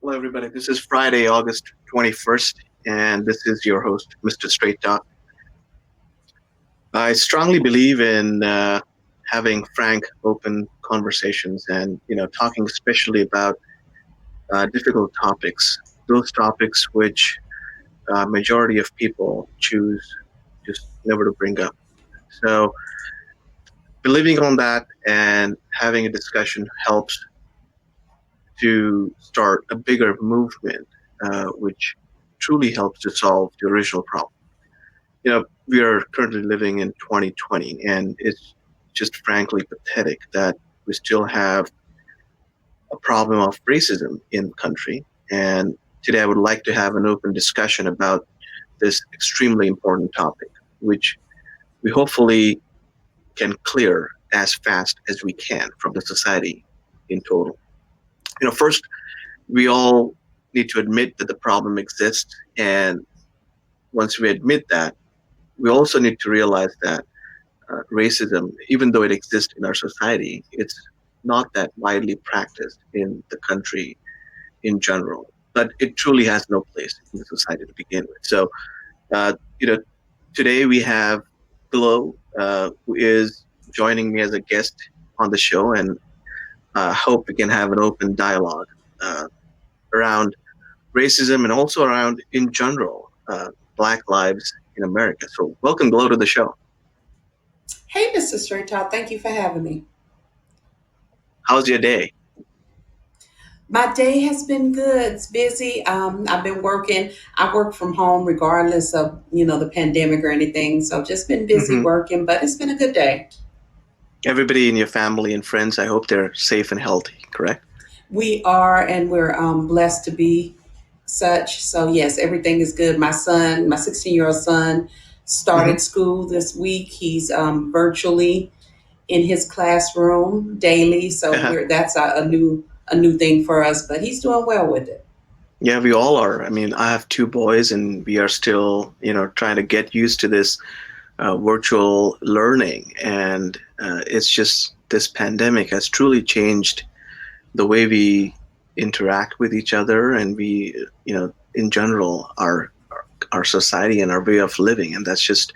Hello, everybody. This is Friday, August 21st, and this is your host, Mr. Straight Talk. I strongly believe in having frank, open conversations and, talking especially about difficult topics, those topics which majority of people choose just never to bring up. So, believing on that and having a discussion helps to start a bigger movement, which truly helps to solve the original problem. We are currently living in 2020, and it's just frankly pathetic that we still have a problem of racism in the country. And today I would like to have an open discussion about this extremely important topic, which we hopefully can clear as fast as we can from the society in total. First, we all need to admit that the problem exists. And once we admit that, we also need to realize that racism, even though it exists in our society, it's not that widely practiced in the country in general. But it truly has no place in the society to begin with. So, uh, you know, today we have Glo, who is joining me as a guest on the show, and hope we can have an open dialogue around racism and also around, in general, Black lives in America. So, welcome, Glo, to the show. Hey, Mr. Straight Talk, thank you for having me. How's your day? My day has been good. It's busy. I've been working. I work from home regardless of the pandemic or anything. So just been busy Hmm. working, but it's been a good day. Everybody in your family and friends, I hope they're safe and healthy, correct? We are, and we're blessed to be such. So yes, everything is good. My son, my 16-year-old son, Hmm. started school this week. He's virtually in his classroom daily. So that's a new thing for us. But he's doing well with it. Yeah, we all are. I mean, I have two boys, and we are still, trying to get used to this virtual learning. And it's just this pandemic has truly changed the way we interact with each other, and we, in general, our society and our way of living. And that's just,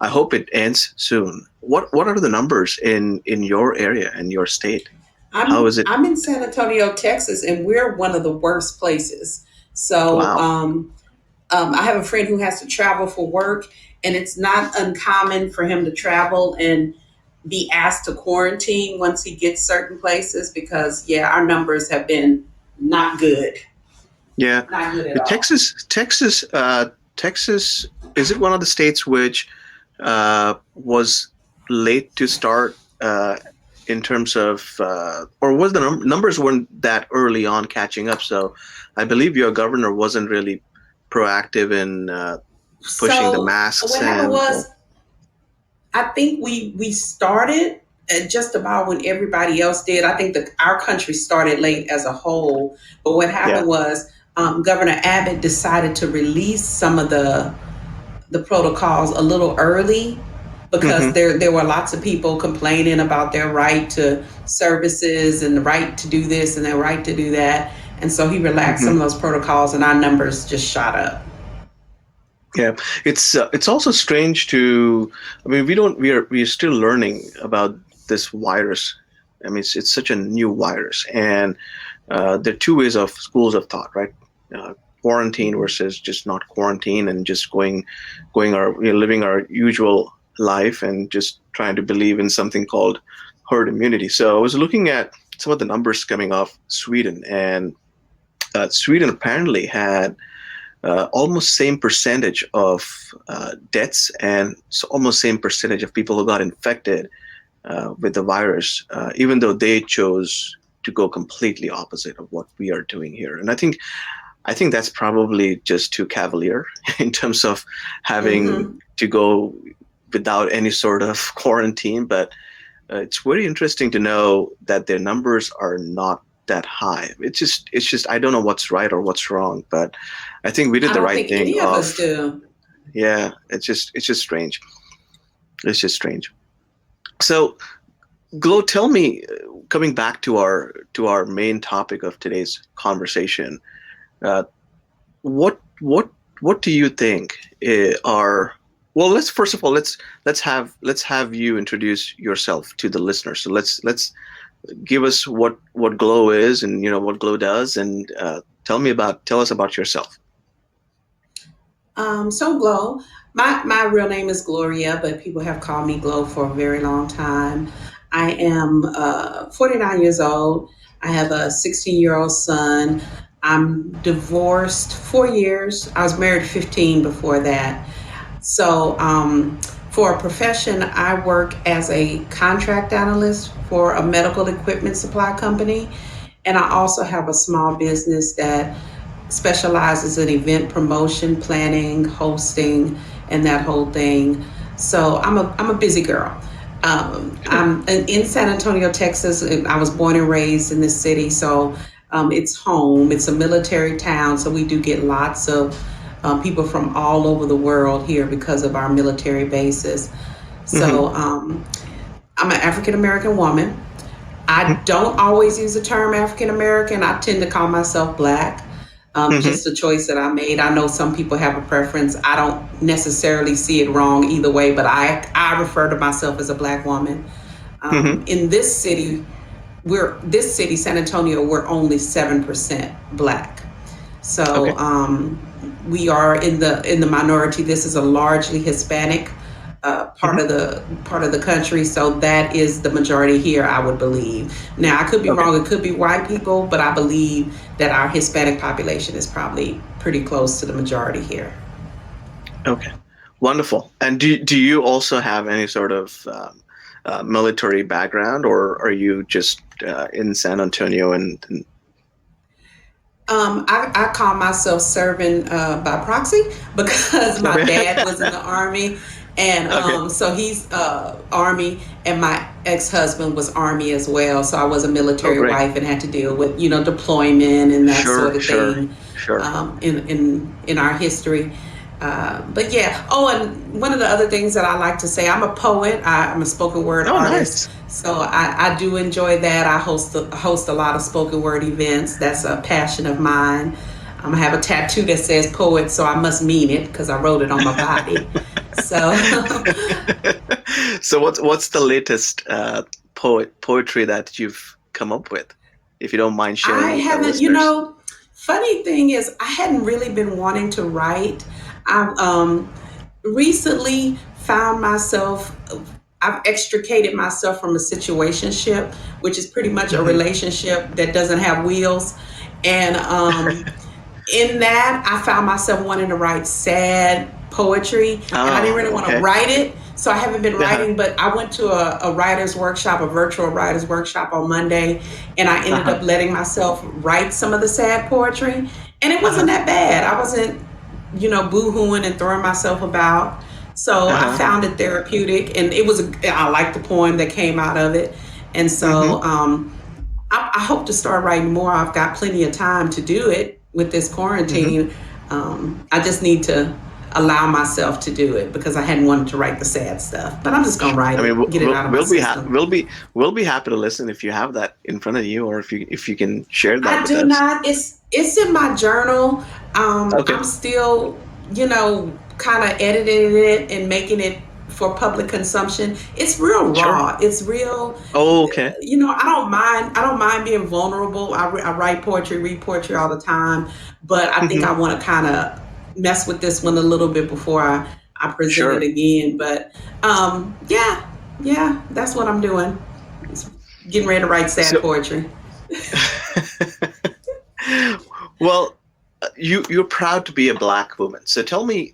I hope it ends soon. What are the numbers in your area, in your state? How I'm is it? I'm in San Antonio, Texas, and we're one of the worst places. So Wow. I have a friend who has to travel for work, and it's not uncommon for him to travel and be asked to quarantine once he gets certain places because yeah, our numbers have been not good, Yeah, not good at all. Texas. Is it one of the states which was late to start in terms of, or was the numbers weren't that early on catching up? So, I believe your governor wasn't really proactive in pushing the So masks what happened and. was I think we started at just about when everybody else did. I think that our country started late as a whole. But what Yeah. happened was Governor Abbott decided to release some of the protocols a little early because Hmm. there were lots of people complaining about their right to services and the right to do this and their right to do that. And so he relaxed Hmm. some of those protocols and our numbers just shot up. Yeah, it's also strange to. I mean, we are still learning about this virus. I mean, it's such a new virus, and there are two ways of schools of thought, right? Quarantine Mhm. versus just not quarantine and just going our living our usual life and just trying to believe in something called herd immunity. So I was looking at some of the numbers coming off Sweden, and Sweden apparently had almost same percentage of deaths and so almost same percentage of people who got infected with the virus, even though they chose to go completely opposite of what we are doing here. And I think that's probably just too cavalier in terms of having Mhm. to go without any sort of quarantine. But it's very interesting to know that their numbers are not that high. It's just I don't know what's right or what's wrong, but I think we did I the don't right think thing any of us of. do. Yeah, it's just strange. It's just strange. So, Glo, tell me, coming back to our main topic of today's conversation, Uh, what what do you think are well? Let's first of all let's have you introduce yourself to the listeners. So let's give us what Glow is and what Glow does, and tell us about yourself. So Glow, my real name is Gloria, but people have called me Glow for a very long time. I am 49 years old. I have a 16-year-old son. I'm divorced 4 years. I was married 15 before that. So, for a profession, I work as a contract analyst for a medical equipment supply company. And I also have a small business that specializes in event promotion, planning, hosting, and that whole thing. So I'm a busy girl. Sure. I'm in San Antonio, Texas. I was born and raised in this city, so it's home. It's a military town, so we do get lots of people from all over the world here because of our military bases. Mm-hmm. So I'm an African American woman. I don't always use the term African American. I tend to call myself Black. Mm-hmm. Just a choice that I made. I know some people have a preference. I don't necessarily see it wrong either way, but I refer to myself as a Black woman. Mm-hmm. In this city, San Antonio, we're only 7% Black. So Okay. we are in the minority. This is a largely Hispanic Mm-hmm. part of the country, so that is the majority here, I would believe. Now, I could be Okay. wrong; it could be white people, but I believe that our Hispanic population is probably pretty close to the majority here. Okay. Wonderful. And do you also have any sort of military background, or are you just in San Antonio and I call myself serving by proxy because my dad was in the army, and Okay. so he's army, and my ex-husband was army as well. So I was a Oh, military great. wife and had to deal with deployment and that Sure, sort of sure, thing sure. in our history. But yeah. Oh, and one of the other things that I like to say, I'm a poet. I'm a spoken word Oh, artist. nice. So I do enjoy that. I host a lot of spoken word events. That's a passion of mine. I have a tattoo that says poet, so I must mean it because I wrote it on my body. So So what's the latest poetry that you've come up with, if you don't mind I sharing with our haven't, listeners? funny thing is, I hadn't really been wanting to write. I recently found myself, I've extricated myself from a situationship, which is pretty much a Hmm. relationship that doesn't have wheels. And in that, I found myself wanting to write sad poetry, and I didn't Oh, really want to okay. write it. So I haven't been Uh-huh. writing, but I went to a writer's workshop, a virtual writer's workshop on Monday, and I ended Uh-huh. up letting myself write some of the sad poetry. And it wasn't Uh-huh. that bad. I wasn't, boo-hooing and throwing myself about. So I Uh-huh. found it therapeutic, and I liked the poem that came out of it. And Mm-hmm. so I hope to start writing more. I've got plenty of time to do it with this Mm-hmm. quarantine. I just need to allow myself to do it because I hadn't wanted to write the sad stuff. But I'm just gonna Sure. write I mean, it, get it out of my system. we'll be happy to listen if you have that in front of you, or if you can share that I with do us. not. It's in my journal. Okay. I'm still, kind of editing it and making it for public consumption. It's real Sure. raw. It's real. Oh, okay. I don't mind. I don't mind being vulnerable. I write poetry, read poetry all the time, but I think Mm-hmm. I want to kind of mess with this one a little bit before I present it Sure. again. But yeah, yeah, that's what I'm doing. It's getting ready to write sad So, poetry. well, you're proud to be a Black woman. So tell me,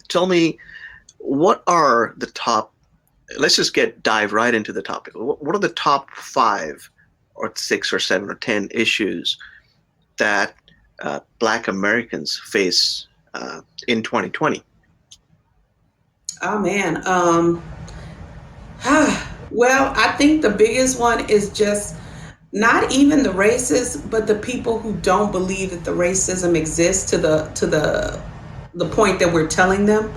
what are the top? Let's just dive right into the topic. What are the top five, or six, or seven, or 10 issues that Black Americans face in 2020? Oh man. Well, I think the biggest one is just not even the racists, but the people who don't believe that the racism exists to the point that we're telling them.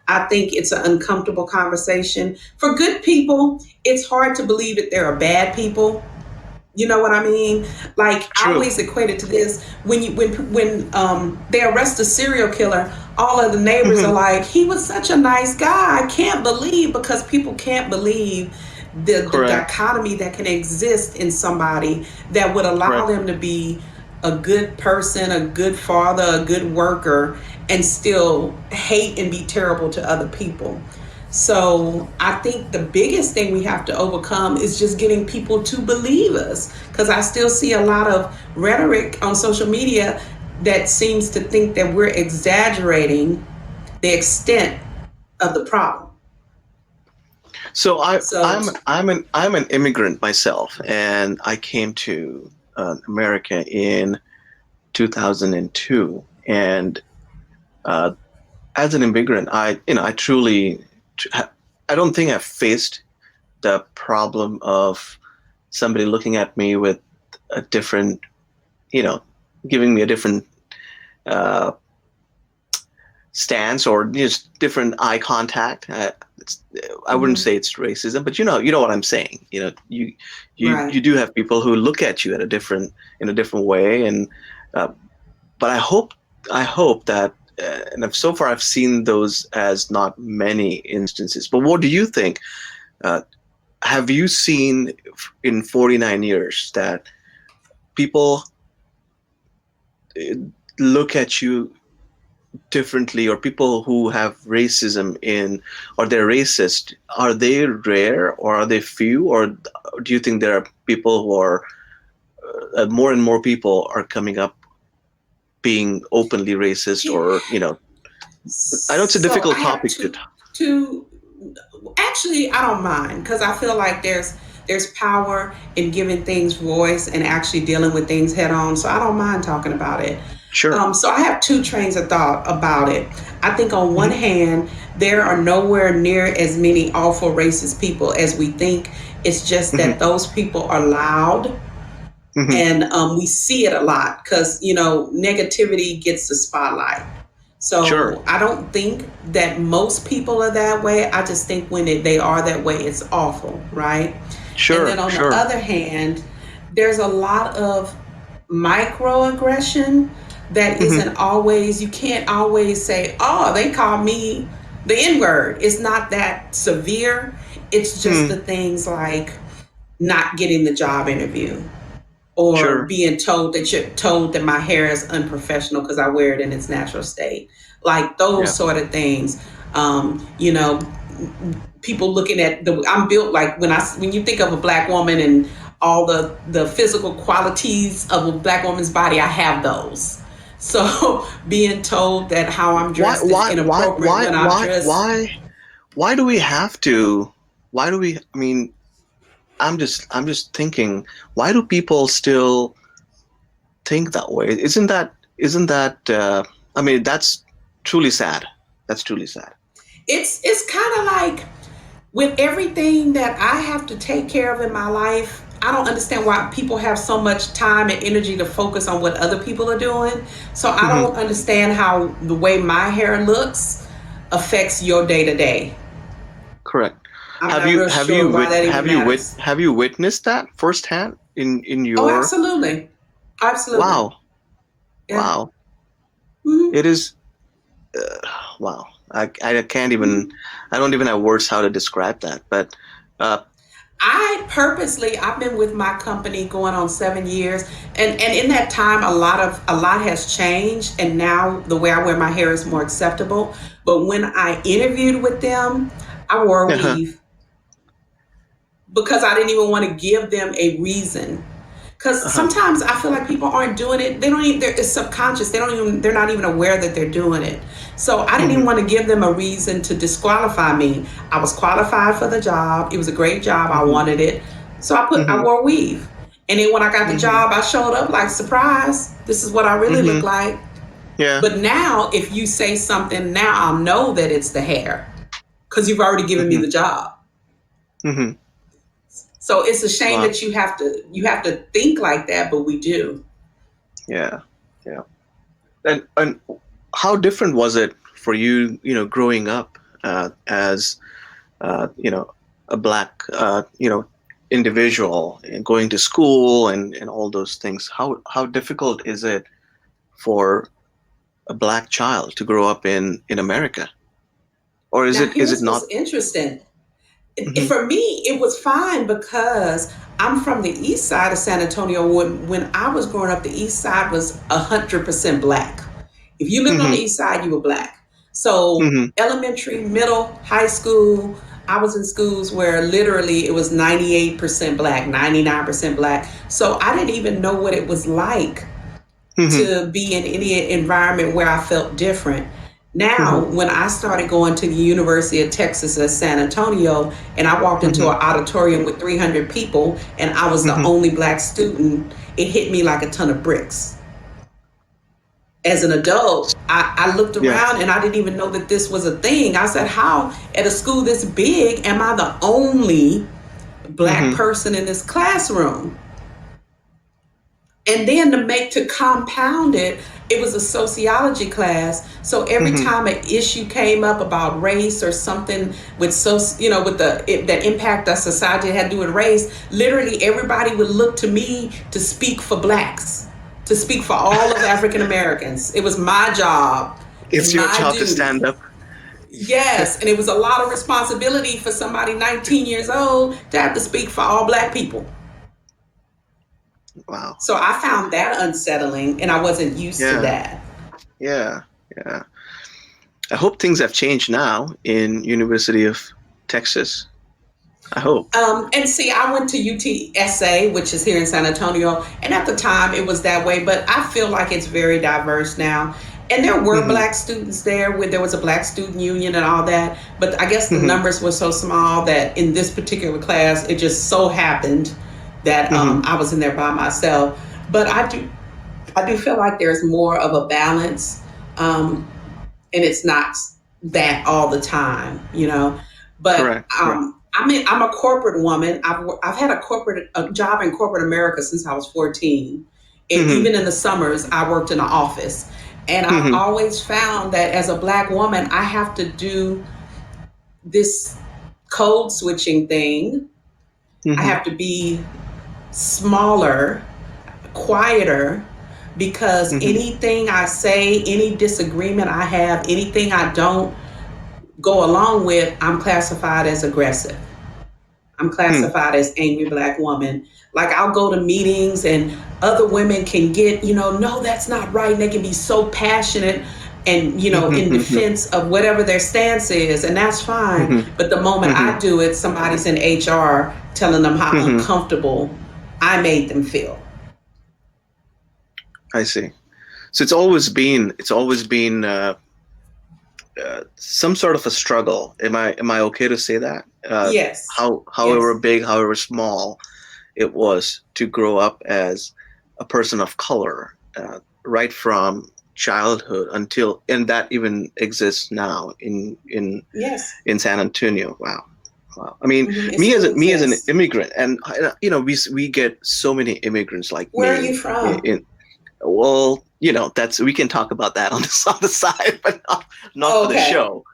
I think it's an uncomfortable conversation. For good people, it's hard to believe that there are bad people. You know what I mean? Like I True. always equate it to this: when they arrest a serial killer, all of the neighbors are Hmm. like, "He was such a nice guy. I can't believe," because people can't believe the Correct. dichotomy that can exist in somebody that would allow Correct. them to be a good person, a good father, a good worker, and still hate and be terrible to other people. So I think the biggest thing we have to overcome is just getting people to believe us. Because I still see a lot of rhetoric on social media that seems to think that we're exaggerating the extent of the problem. So So, I'm an immigrant myself, and I came to America in 2002. And uh, as an immigrant, I truly, I don't think I've faced the problem of somebody looking at me with a different, you know, giving me a different uh, stance or just different eye contact. I wouldn't mhm, say it's racism, but you know what I'm saying. right. You do have people who look at you at in a different way, and uh, but I hope that, and so far I've seen those as not many instances. But what do you think? Uh, have you seen in 49 years that people uh, look at you differently, or people who have racism in, or they're racist, are they rare or are they few, or do you think there are people who are more and more people are coming up being openly racist, Yeah. or I know it's a So I difficult have topic to two. Actually, I don't mind because I feel like there's power in giving things voice and actually dealing with things head on. So I don't mind talking about it. Sure. So I have two trains of thought about it. I think on one Hmm. hand, there are nowhere near as many awful racist people as we think. It's just Hmm. that those people are loud, Hmm. and we see it a lot because negativity gets the spotlight. Sure. So I don't think that most people are that way. I just think when they are that way, it's awful, right? And then Sure. on the Sure. other hand, there's a lot of microaggression that Hmm. isn't always, you can't always say, oh, they call me the N word. It's not that severe. It's just Hmm. the things like not getting the job interview, or Sure. being told that my hair is unprofessional because I wear it in its natural state, like those Yeah. sort of things. You know, people looking at the I'm built like when you think of a black woman and all the physical qualities of a black woman's body, I have those. So being told that how I'm Why? dressed is Why? Why? inappropriate Why? when I'm Why? dressed. Why do we have to? Why do we? I mean, I'm just thinking, why do people still think that way? Isn't that I mean, that's truly sad. That's truly sad. It's kind of like with everything that I have to take care of in my life, I don't understand why people have so much time and energy to focus on what other people are doing. So I Hmm. don't understand how the way my hair looks affects your day to day. Correct. I'm not real sure why that even matters. have you witnessed that firsthand in Oh, your absolutely. Absolutely. wow. Yeah. Wow. Hmm. It is wow. I can't even, Hmm. I don't even have words how to describe that. But uh I've been with my company going on 7 years, and in that time a lot has changed, and now the way I wear my hair is more acceptable. But when I interviewed with them, I wore a uh-huh. weave because I didn't even want to give them a reason. Because Uh-huh. sometimes I feel like people aren't doing it. They don't even. It's subconscious. They're not even aware that they're doing it. So I didn't even Hmm. want to give them a reason to disqualify me. I was qualified for the job. It was a great job. I Hmm. wanted it. So I Hmm. wore a weave. And then when I got the Hmm. job, I showed up like, surprise, this is what I really Hmm. look like. Yeah. But now if you say something, now I'll know that it's the hair because you've already given me Hmm. the job. Hmm. So it's a shame Wow. that you have to think like that, but we do. Yeah. Yeah. And how different was it for you, growing up as a black, individual and going to school and all those things, how difficult is it for a black child to grow up in America? Or Now, is it here's what's not? interesting. Hmm. For me, it was fine because I'm from the east side of San Antonio. When I was growing up, the east side was 100% black. If you lived on the Hmm. east side, you were black. So Hmm. elementary, middle, high school, I was in schools where literally it was 98% black, 99% black. So I didn't even know what it was like Hmm. to be in any environment where I felt different. Hmm. Now, when I started going to the University of Texas at San Antonio, and I walked into Hmm. an auditorium with 300 people, and I was the Hmm. only black student, it hit me like a ton of bricks. As an adult, I looked Yeah. around and I didn't even know that this was a thing. I said, how at a school this big am I the only black Hmm. person in this classroom? And then to compound it, it was a sociology class. So every Hmm. time an issue came up about race or something with with that impact our society had to do with race, literally everybody would look to me to speak for blacks, to speak for all of African Americans. It was my job It's and your my job to duty. stand up. Yes, and it was a lot of responsibility for somebody 19 years old to have to speak for all black people. Wow. So I found that unsettling and I wasn't used to Yeah. that. Yeah. Yeah. I hope things have changed now in University of Texas. I hope. And see, I went to UTSA, which is here in San Antonio, and at the time it was that way, but I feel like it's very diverse now. And there were Hmm. black students there where there was a black student union and all that, but I guess the Hmm. numbers were so small that in this particular class, it just so happened that Hmm. I was in there by myself. But I do feel like there's more of a balance, um, and it's not that all the time, you know. But Correct. Correct. I'm a corporate woman. I've had a job in corporate America since I was 14. And Hmm. even in the summers, I worked in an office. And I've Hmm. always found that as a black woman, I have to do this code switching thing. I Hmm. have to be smaller, quieter, because Hmm. anything I say, any disagreement I have, anything I don't go along with, I'm classified as aggressive. I'm Hmm. classified as angry black woman. Like I'll go to meetings and other women can get, no, that's not right. And they can be so passionate and, in Hmm. defense of whatever their stance is. And that's fine. Hmm. But the moment Hmm. I do it, somebody's in HR telling them how Hmm. uncomfortable I made them feel. I see. So it's always been some sort of a struggle. Am I okay to say that? Yes. However Yes. big, however small it was to grow up as a person of color, right from childhood until, and that even exists now Yes. in San Antonio. Wow. Wow. I mean, It still me as an exists. immigrant, and we get so many immigrants like Where are you me from? well, that's we can talk about that on the on the side, but not for the Okay. show.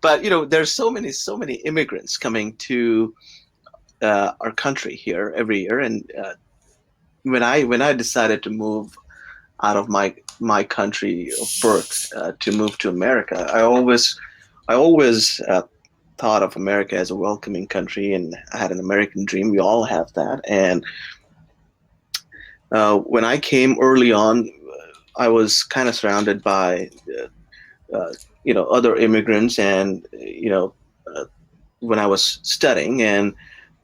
But there's so many immigrants coming to our country here every year, and when I decided to move out of my country of birth to move to America, I always thought of America as a welcoming country, and I had an American dream. We all have that, and when I came early on, I was kind of surrounded by other immigrants, and when I was studying, and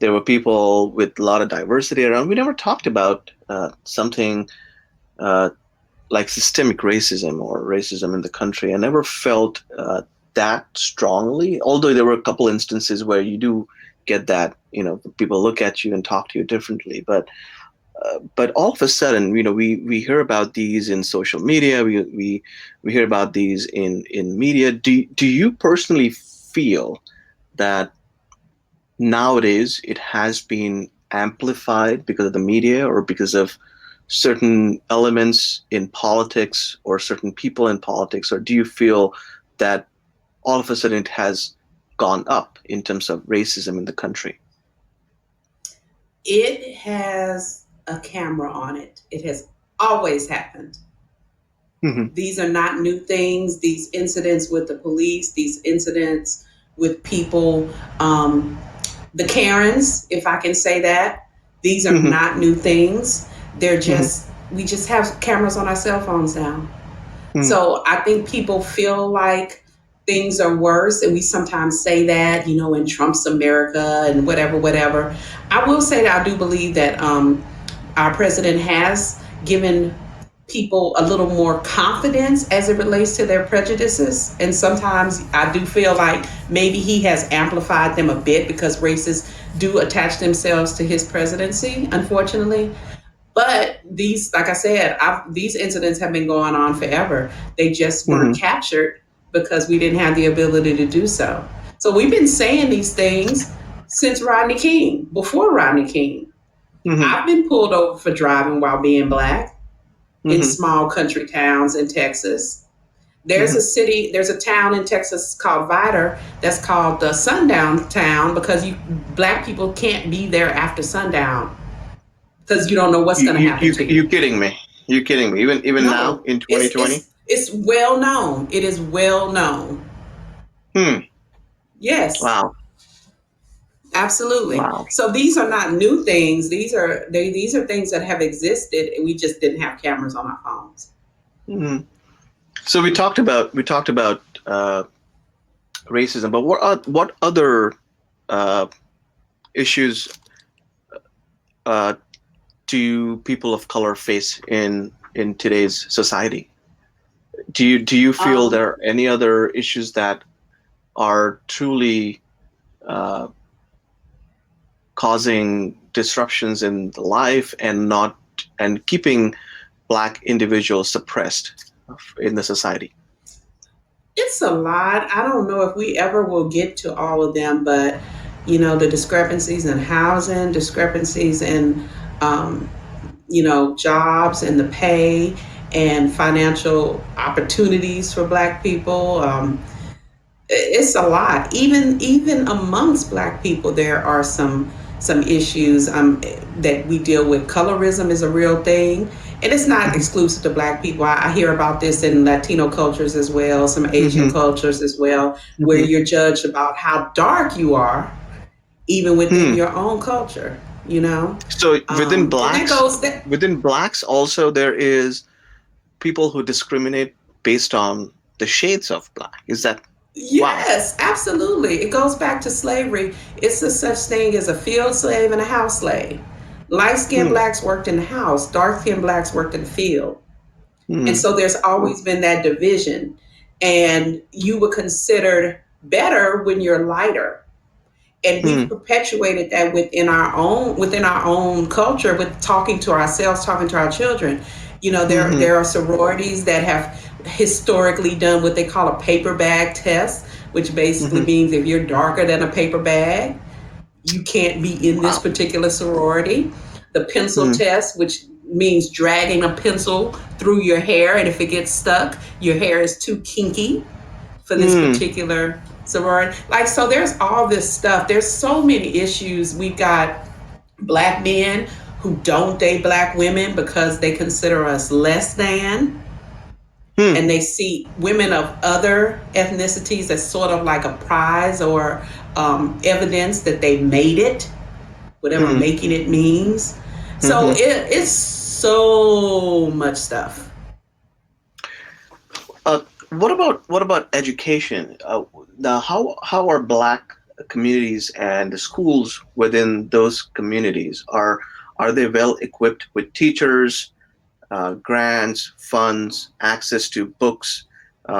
there were people with a lot of diversity around. We never talked about something uh, like systemic racism or racism in the country. I never felt that strongly, although there were a couple instances where you do get that, people look at you and talk to you differently. But all of a sudden, we hear about these in social media. We hear about these in media. Do you personally feel that nowadays it has been amplified because of the media or because of certain elements in politics or certain people in politics, or do you feel that all of a sudden it has gone up in terms of racism in the country? It has a camera on it. It has always happened. Hmm. These are not new things. These incidents with the police, these incidents with people, um, the Karens, if I can say that, these are Hmm. not new things. They're Hmm. just, we just have cameras on our cell phones now. Hmm. So I think people feel like things are worse, and we sometimes say that, in Trump's America and whatever, whatever. I will say that I do believe that our president has given people a little more confidence as it relates to their prejudices. And sometimes I do feel like maybe he has amplified them a bit because racists do attach themselves to his presidency, unfortunately. But these, like I said, these incidents have been going on forever. They just weren't Hmm. captured because we didn't have the ability to do so. So we've been saying these things since Rodney King, before Rodney King. Hmm. I've been pulled over for driving while being black in Hmm. small country towns in Texas. Hmm. There's a town in Texas called Vidor that's called the sundown town because black people can't be there after sundown because you don't know what's You, going to you, happen you, to you. you kidding me? You kidding me? Even now No, in it's 2020? it's it's well known. It is well known. Hmm. Yes, Wow. absolutely. Wow. So these are not new things. These are things that have existed, and we just didn't have cameras on our phones. Hmm. So we talked about racism, but what other uh, issues uh, do people of color face in today's society? Do you feel Um, there are any other issues that are truly uh, causing disruptions in the life and not and keeping black individuals suppressed in the society? it's a lot. I don't know if we ever will get to all of them, but the discrepancies in housing, discrepancies in um, jobs and the pay and financial opportunities for black people. It's a lot. Even amongst black people, there are some issues that we deal with. Colorism is a real thing, and it's not Hmm. exclusive to black people. I hear about this in Latino cultures as well, some Asian Hmm. cultures as well, where Hmm. you're judged about how dark you are, even within Hmm. your own culture. You know, So and that goes that. within blacks also there is people who discriminate based on the shades of black. Is that wow? Yes, absolutely. It goes back to slavery. It's a such thing as a field slave and a house slave. Light skinned Hmm. blacks worked in the house, dark skinned blacks worked in the field. And Hmm. so there's always been that division. And you were considered better when you're lighter. And we've Hmm. perpetuated that within our own culture with talking to ourselves, talking to our children. Hmm. There are sororities that have historically done what they call a paper bag test, which basically Hmm. means if you're darker than a paper bag, you can't be in this Wow. particular sorority. The pencil Hmm. test, which means dragging a pencil through your hair, and if it gets stuck, your hair is too kinky for this Hmm. particular sorority. Like, so there's all this stuff. There's so many issues. We've got black men who don't date black women because they consider us less than, Hmm. and they see women of other ethnicities as sort of like a prize or evidence that they made it, whatever Hmm. making it means. So Hmm. it's so much stuff. What about education? Now, how are black communities and the schools within those communities are they well equipped with teachers, grants, funds, access to books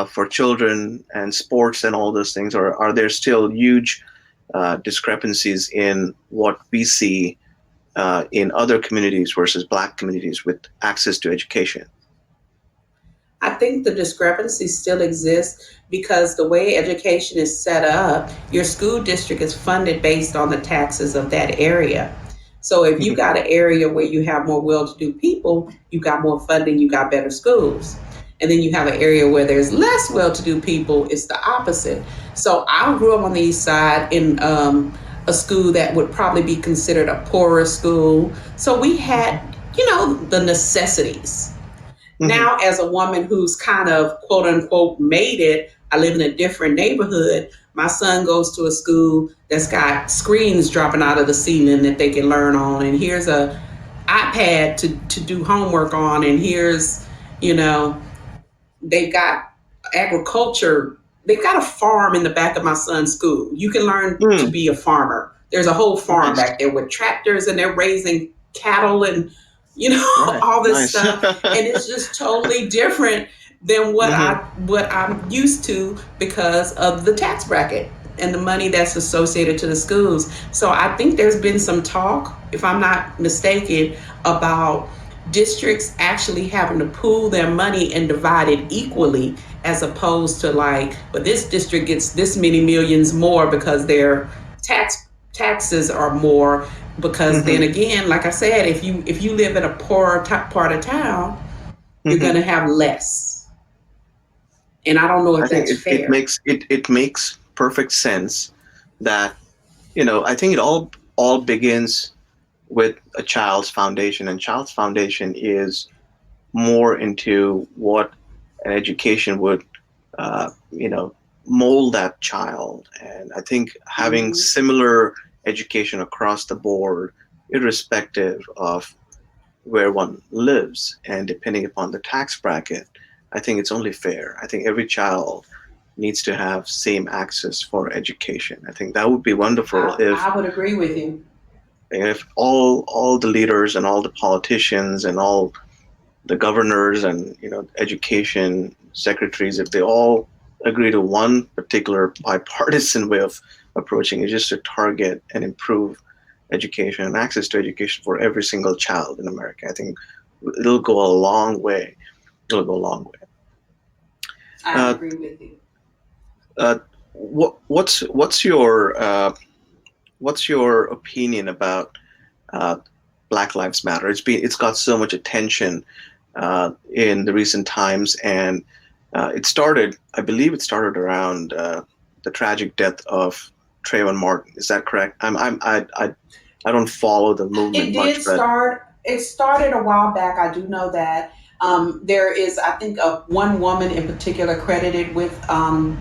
for children and sports and all those things, or are there still huge discrepancies in what we see in other communities versus black communities with access to education? I think the discrepancy still exists because the way education is set up, your school district is funded based on the taxes of that area. So if you Mhm. got an area where you have more well-to-do people, you got more funding, you got better schools. And then you have an area where there's less well-to-do people, it's the opposite. So I grew up on the east side in a school that would probably be considered a poorer school. So we had, the necessities. Mm-hmm. Now, as a woman who's kind of quote unquote made it, I live in a different neighborhood. My son goes to a school that's got screens dropping out of the ceiling that they can learn on, and here's a iPad to do homework on, and here's, you know, they've got agriculture. They've got a farm in the back of my son's school. You can learn to Mm, be a farmer. There's a whole farm nice. back there with tractors, and they're raising cattle and Right. all this Nice. stuff. And it's just totally different than Mm-hmm. what I'm used to because of the tax bracket and the money that's associated to the schools. So I think there's been some talk, if I'm not mistaken, about districts actually having to pool their money and divide it equally, as opposed to like, but this district gets this many millions more because their taxes are more. Because then Mm-hmm. again, like I said, if you live in a poorer part of town, you're Mm-hmm. gonna have less, and I don't know I if think that's it fair. makes perfect sense that, I think it all begins with a child's foundation, and child's foundation is more into what an education would, mold that child. And I think having Hmm. similar education across the board, irrespective of where one lives and depending upon the tax bracket, I think it's only fair. I think every child needs to have same access for education. I think that would be wonderful I would agree with you. if all the leaders and all the politicians and all the governors and education secretaries, if they all agree to one particular bipartisan way of approaching it, just to target and improve education and access to education for every single child in America, I think it'll go a long way. It'll go a long way. I Uh, agree with you. what's your opinion about uh, Black Lives Matter? It's got so much attention in the recent times, and I believe it started around the tragic death of Trayvon Martin. Is that correct? I don't follow the It movement did much, but start. It started a while back. I do know that. There is, I think, one woman in particular credited with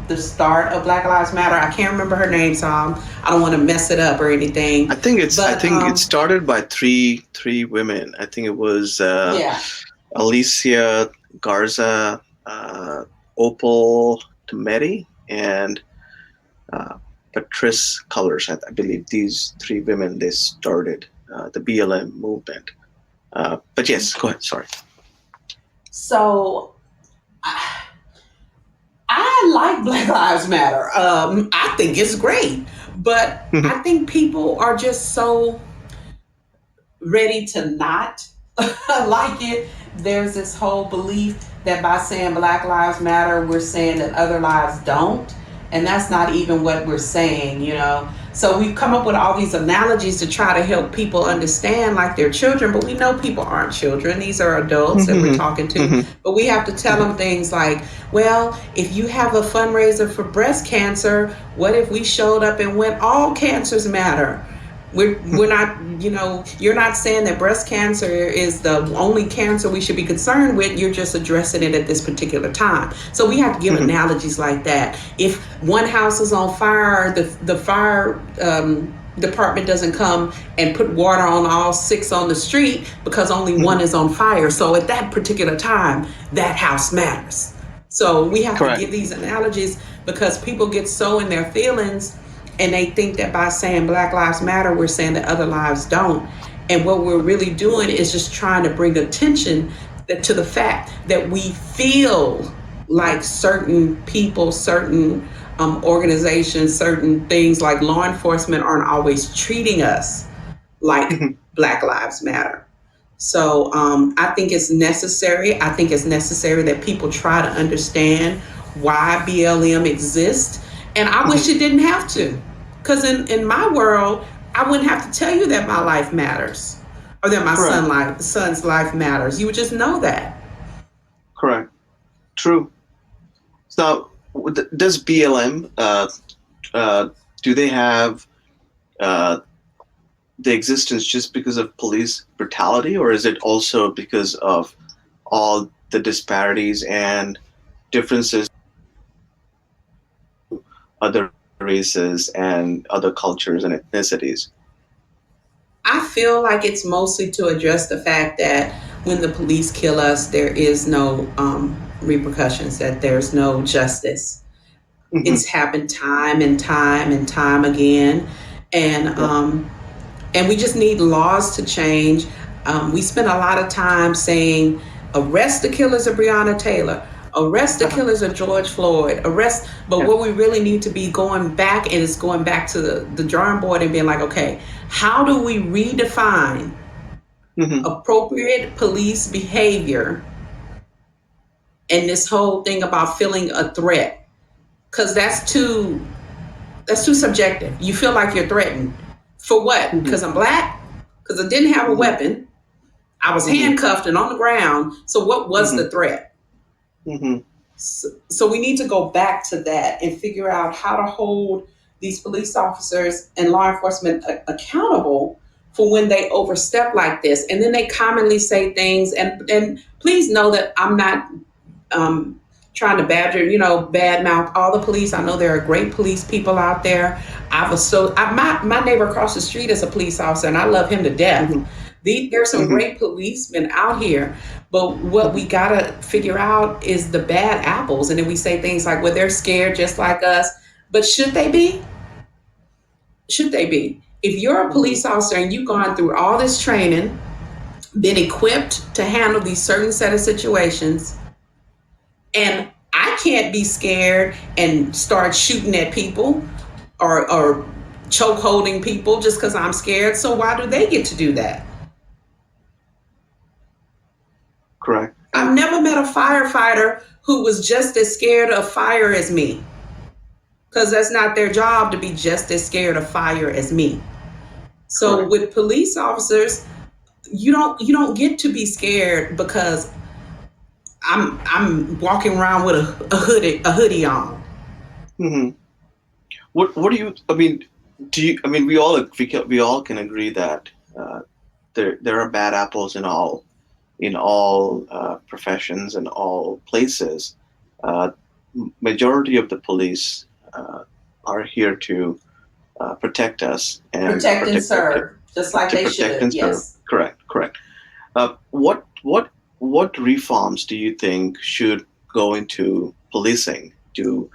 the start of Black Lives Matter. I can't remember her name, so I don't want to mess it up or anything. I But think it started by three women. I think it was yeah, Alicia Garza, Opal Tometi, and uh, Patrice Cullors. I believe these three women, they started the BLM movement. But yes, go ahead. Sorry. so I like Black Lives Matter. I think it's great, but I think people are just so ready to not like it. There's this whole belief that by saying Black Lives Matter, we're saying that other lives don't. And that's not even what we're saying. So we've come up with all these analogies to try to help people understand like they're children, but we know people aren't children. These are adults that we're Mhm, talking to. mhm, But we have to tell mhm, them things like, well, if you have a fundraiser for breast cancer, what if we showed up and went, all cancers matter? We're not, you're not saying that breast cancer is the only cancer we should be concerned with. You're just addressing it at this particular time. So we have to give mhm, analogies like that. If one house is on fire, the fire department doesn't come and put water on all six on the street because only mhm. one is on fire. So at that particular time, that house matters. So we have to Correct. give these analogies because people get so in their feelings and they think that by saying Black Lives Matter, we're saying that other lives don't. And what we're really doing is just trying to bring attention to the fact that we feel like certain people, certain organizations, certain things like law enforcement aren't always treating us like Mhm. Black Lives Matter. So I think it's necessary. I think it's necessary that people try to understand why BLM exists. And I Mhm. wish it didn't have to. Because in my world, I wouldn't have to tell you that my life matters or that my Correct. son's life matters. You would just know that. Correct. True. So, does BLM, uh, do they have uh, the existence just because of police brutality, or is it also because of all the disparities and differences other races and other cultures and ethnicities? I feel like it's mostly to address the fact that when the police kill us, there is no repercussions, that there's no justice. Hmm. It's happened time and time and time again. And Yeah. and we just need laws to change. We spend a lot of time saying, arrest the killers of Breonna Taylor, arrest the killers of George Floyd, arrest. But Yeah. what we really need to be going back and is going back to the drawing board and being like, okay, how do we redefine Hmm. appropriate police behavior and this whole thing about feeling a threat? Because that's too subjective. You feel like you're threatened. For what? Hmm. Because I'm black? Because I didn't have a Hmm. weapon. I was Hmm. handcuffed and on the ground. So what was Hmm. the threat? Hmm. So we need to go back to that and figure out how to hold these police officers and law enforcement accountable for when they overstep like this. And then they commonly say things. And please know that I'm not um, trying to bad mouth all the police. I know there are great police people out there. My neighbor across the street is a police officer, and I love him to death. Hmm. There's some Hmm. great policemen out here, but what we gotta figure out is the bad apples. And then we say things like, "Well, they're scared just like us," but should they be? Should they be? If you're a Hmm. police officer and you've gone through all this training, been equipped to handle these certain set of situations, and I can't be scared and start shooting at people or choke holding people just because I'm scared. So why do they get to do that? Correct. I've never met a firefighter who was just as scared of fire as me, because that's not their job to be just as scared of fire as me. So Correct. with police officers, you don't get to be scared because I'm walking around with a hoodie on. Hmm. What do you? I mean, do you? I mean, we all can agree that there are bad apples in all professions and all places. Uh, Majority of the police are here to protect us and Protect and serve, just like to they protect should. and serve. Yes. Correct, correct. What reforms do you think should go into policing to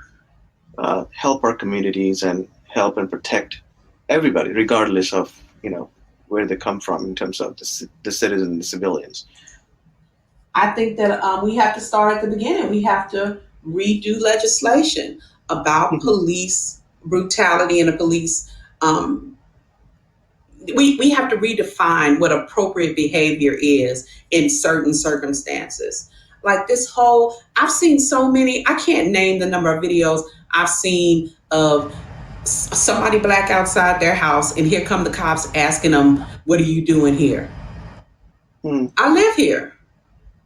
help our communities and help and protect everybody, regardless of where they come from in terms of the citizens, the civilians? I think that we have to start at the beginning. We have to redo legislation about Hmm. police brutality and the police. Um, we have to redefine what appropriate behavior is in certain circumstances. Like this whole, I've seen so many, I can't name the number of videos I've seen of somebody black outside their house, and here come the cops asking them, "What are you doing here?" Hmm. I live here.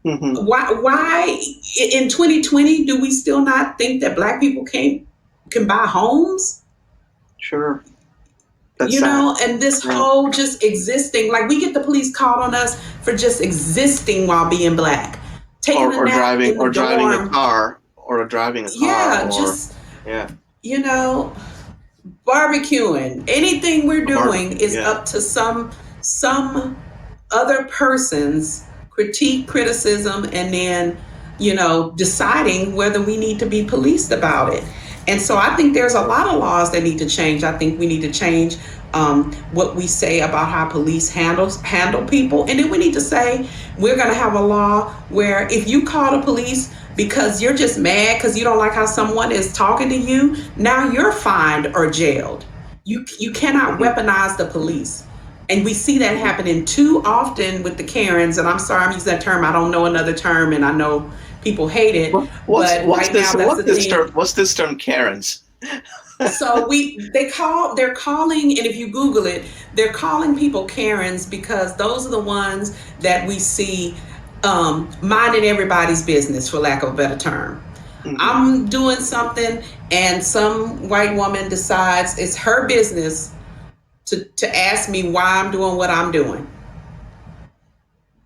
Hmm. Why in 2020 do we still not think that black people can buy homes? Sure, that's sad. And this Yeah. whole just existing, like we get the police called on us for just existing while being black, taking a Or nap driving in the dorm. driving a car, Yeah, or just yeah, you know barbecuing. Anything we're a doing barbecue. is Yeah. up to some other person's critique, criticism, and then deciding whether we need to be policed about it. And so I think there's a lot of laws that need to change. I think we need to change what we say about how police handle people, and then we need to say we're going to have a law where if you call the police because you're just mad because you don't like how someone is talking to you, now you're fined or jailed. You cannot Hmm. weaponize the police. And we see that Hmm. happening too often with the Karens. And I'm sorry I'm using that term. I don't know another term, and I know people hate it. But right now, that's the thing. What's this term, Karens? So they're calling, and if you Google it, they're calling people Karens because those are the ones that we see minding everybody's business, for lack of a better term. Hmm. I'm doing something, and some white woman decides it's her business to ask me why I'm doing what I'm doing.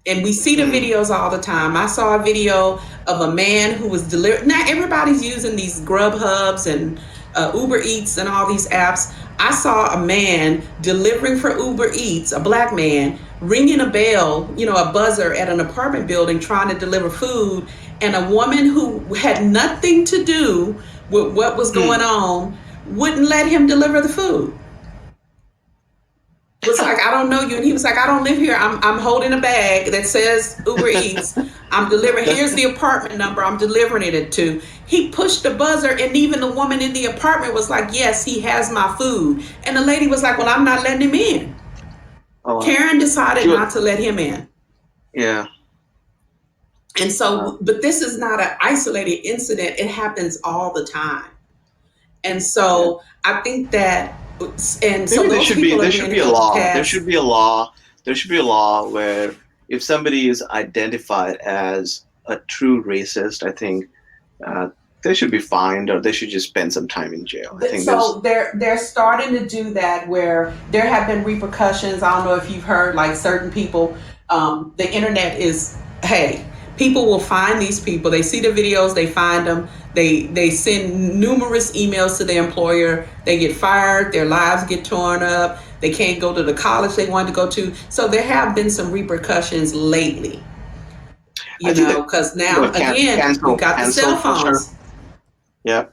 And we see the videos all the time. I saw a video of a man who was delivering. Now everybody's using these Grubhubs and Uber Eats and all these apps. I saw a man delivering for Uber Eats, a black man, ringing a bell, a buzzer at an apartment building trying to deliver food. And a woman who had nothing to do with what was going on wouldn't let him deliver the food. Was like, I don't know you. And he was like, I don't live here. I'm holding a bag that says Uber Eats. I'm delivering. Here's the apartment number I'm delivering it to. He pushed the buzzer, and even the woman in the apartment was like, yes, he has my food. And the lady was like, well, I'm not letting him in. Oh, Karen decided not to let him in. Yeah. And so, but this is not an isolated incident. It happens all the time. And so I think that, and so there should be a law. There should be a law where if somebody is identified as a true racist, I think they should be fined, or they should just spend some time in jail. I think so. They're starting to do that, where there have been repercussions. I don't know if you've heard, like certain people. The internet is, hey, people will find these people. They see the videos, they find them. They send numerous emails to their employer. They get fired. Their lives get torn up. They can't go to the college they wanted to go to. So there have been some repercussions lately. Because now, again, we got the cell phones. Culture. Yeah.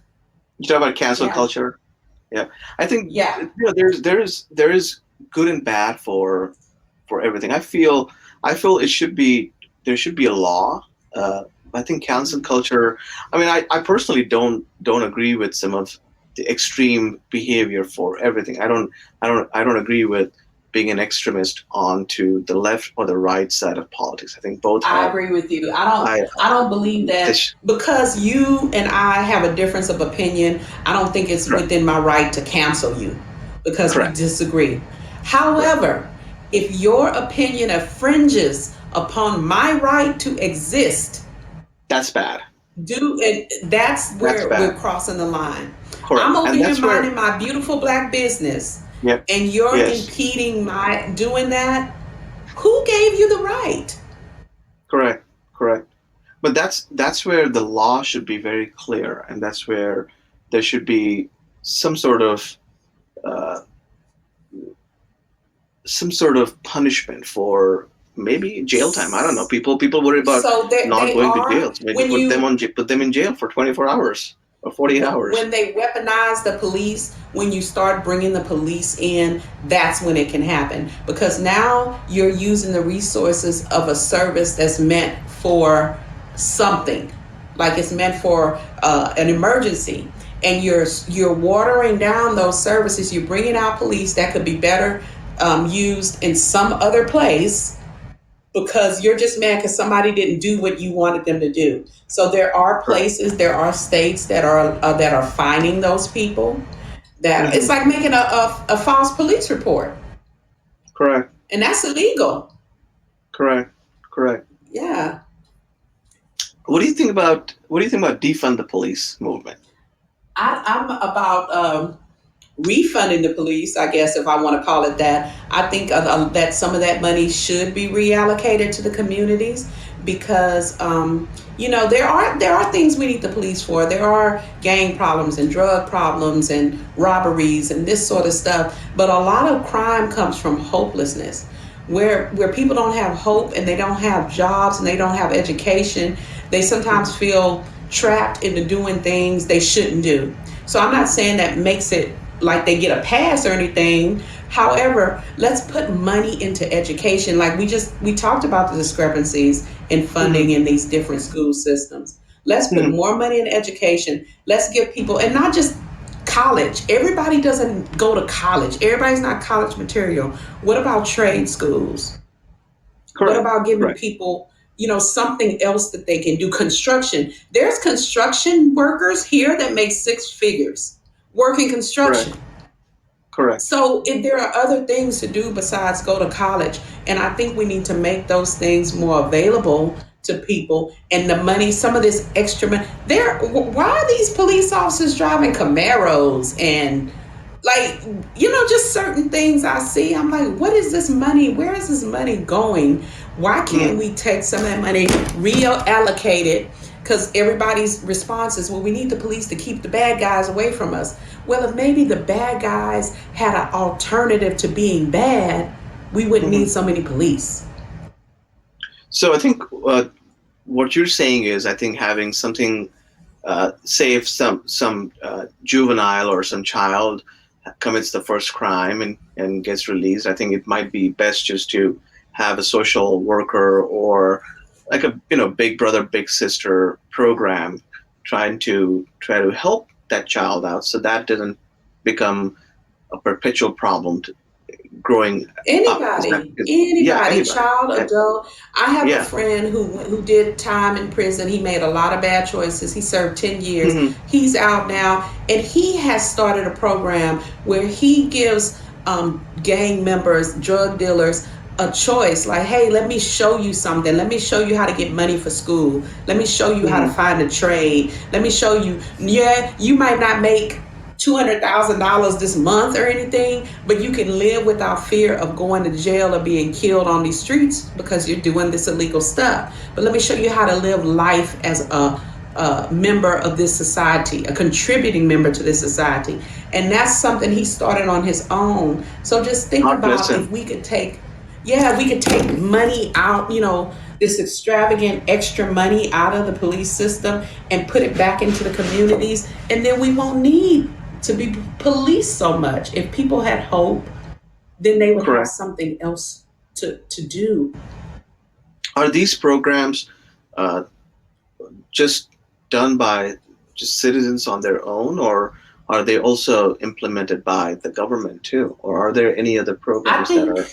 You talk about cancel culture. Yeah. I think there is good and bad for everything. I feel there should be a law. I think cancel culture. I mean, I personally don't agree with some of the extreme behavior for everything. I don't agree with being an extremist onto the left or the right side of politics. I think both. I agree with you. I don't believe that because you and I have a difference of opinion. I don't think it's within my right to cancel you because we disagree. However, if your opinion infringes upon my right to exist, that's bad. That's where we're crossing the line. Correct. I'm over here minding my beautiful black business, and you're impeding my doing that. Who gave you the right? Correct. But that's where the law should be very clear, and that's where there should be some sort of punishment for. Maybe jail time. I don't know. People worry about not going to jail. So maybe put them in jail for 24 hours or 48 hours. When they weaponize the police, when you start bringing the police in, that's when it can happen. Because now you're using the resources of a service that's meant for something, like it's meant for an emergency, and you're watering down those services. You're bringing out police that could be better used in some other place. Because you're just mad because somebody didn't do what you wanted them to do. So there are places, there are states that are fining those people. That it's like making a false police report. Correct. And that's illegal. Correct. Yeah. What do you think about defund the police movement? I'm about refunding the police, I guess, if I want to call it that. I think that some of that money should be reallocated to the communities because, there are things we need the police for. There are gang problems and drug problems and robberies and this sort of stuff. But a lot of crime comes from hopelessness, where people don't have hope and they don't have jobs and they don't have education. They sometimes feel trapped into doing things they shouldn't do. So I'm not saying that makes it like they get a pass or anything. However, let's put money into education. Like we talked about the discrepancies in funding in these different school systems. Let's put more money in education. Let's give people, and not just college. Everybody doesn't go to college. Everybody's not college material. What about trade schools? Correct. What about giving people, something else that they can do? Construction. There's construction workers here that make six figures working construction. Correct. So if there are other things to do besides go to college, and I think we need to make those things more available to people, and the money, some of this extra money. Why are these police officers driving Camaros and like, just certain things I see, I'm like, what is this money, where is this money going? Why can't Mm, we take some of that money, reallocate it? Because everybody's response is, well, we need the police to keep the bad guys away from us. Well, if maybe the bad guys had an alternative to being bad, we wouldn't mhm. need so many police. So I think what you're saying is, I think having something, say if some juvenile or some child commits the first crime and gets released, I think it might be best just to have a social worker or like a big brother big sister program try to help that child out so that doesn't become a perpetual problem growing up. Is that Anybody, yeah, anybody, anybody. child, Yeah, adult. I have a yeah. friend who did time in prison. He made a lot of bad choices. He served 10 years. Hmm. He's out now, and he has started a program where he gives gang members, drug dealers, a choice. Like, hey, let me show you something. Let me show you how to get money for school. Let me show you how to Hmm. find a trade. Let me show you. Yeah, you might not make $200,000 this month or anything, but you can live without fear of going to jail or being killed on these streets because you're doing this illegal stuff. But let me show you how to live life as a member of this society, a contributing member to this society. And that's something he started on his own. So just think God bless about him. if we could take, yeah, we could take money out, this extravagant extra money out of the police system and put it back into the communities, and then we won't need to be policed so much. If people had hope, then they would have Correct. something else to do. Are these programs uh, just done by just citizens on their own, or are they also implemented by the government too? Or are there any other I programs that think are?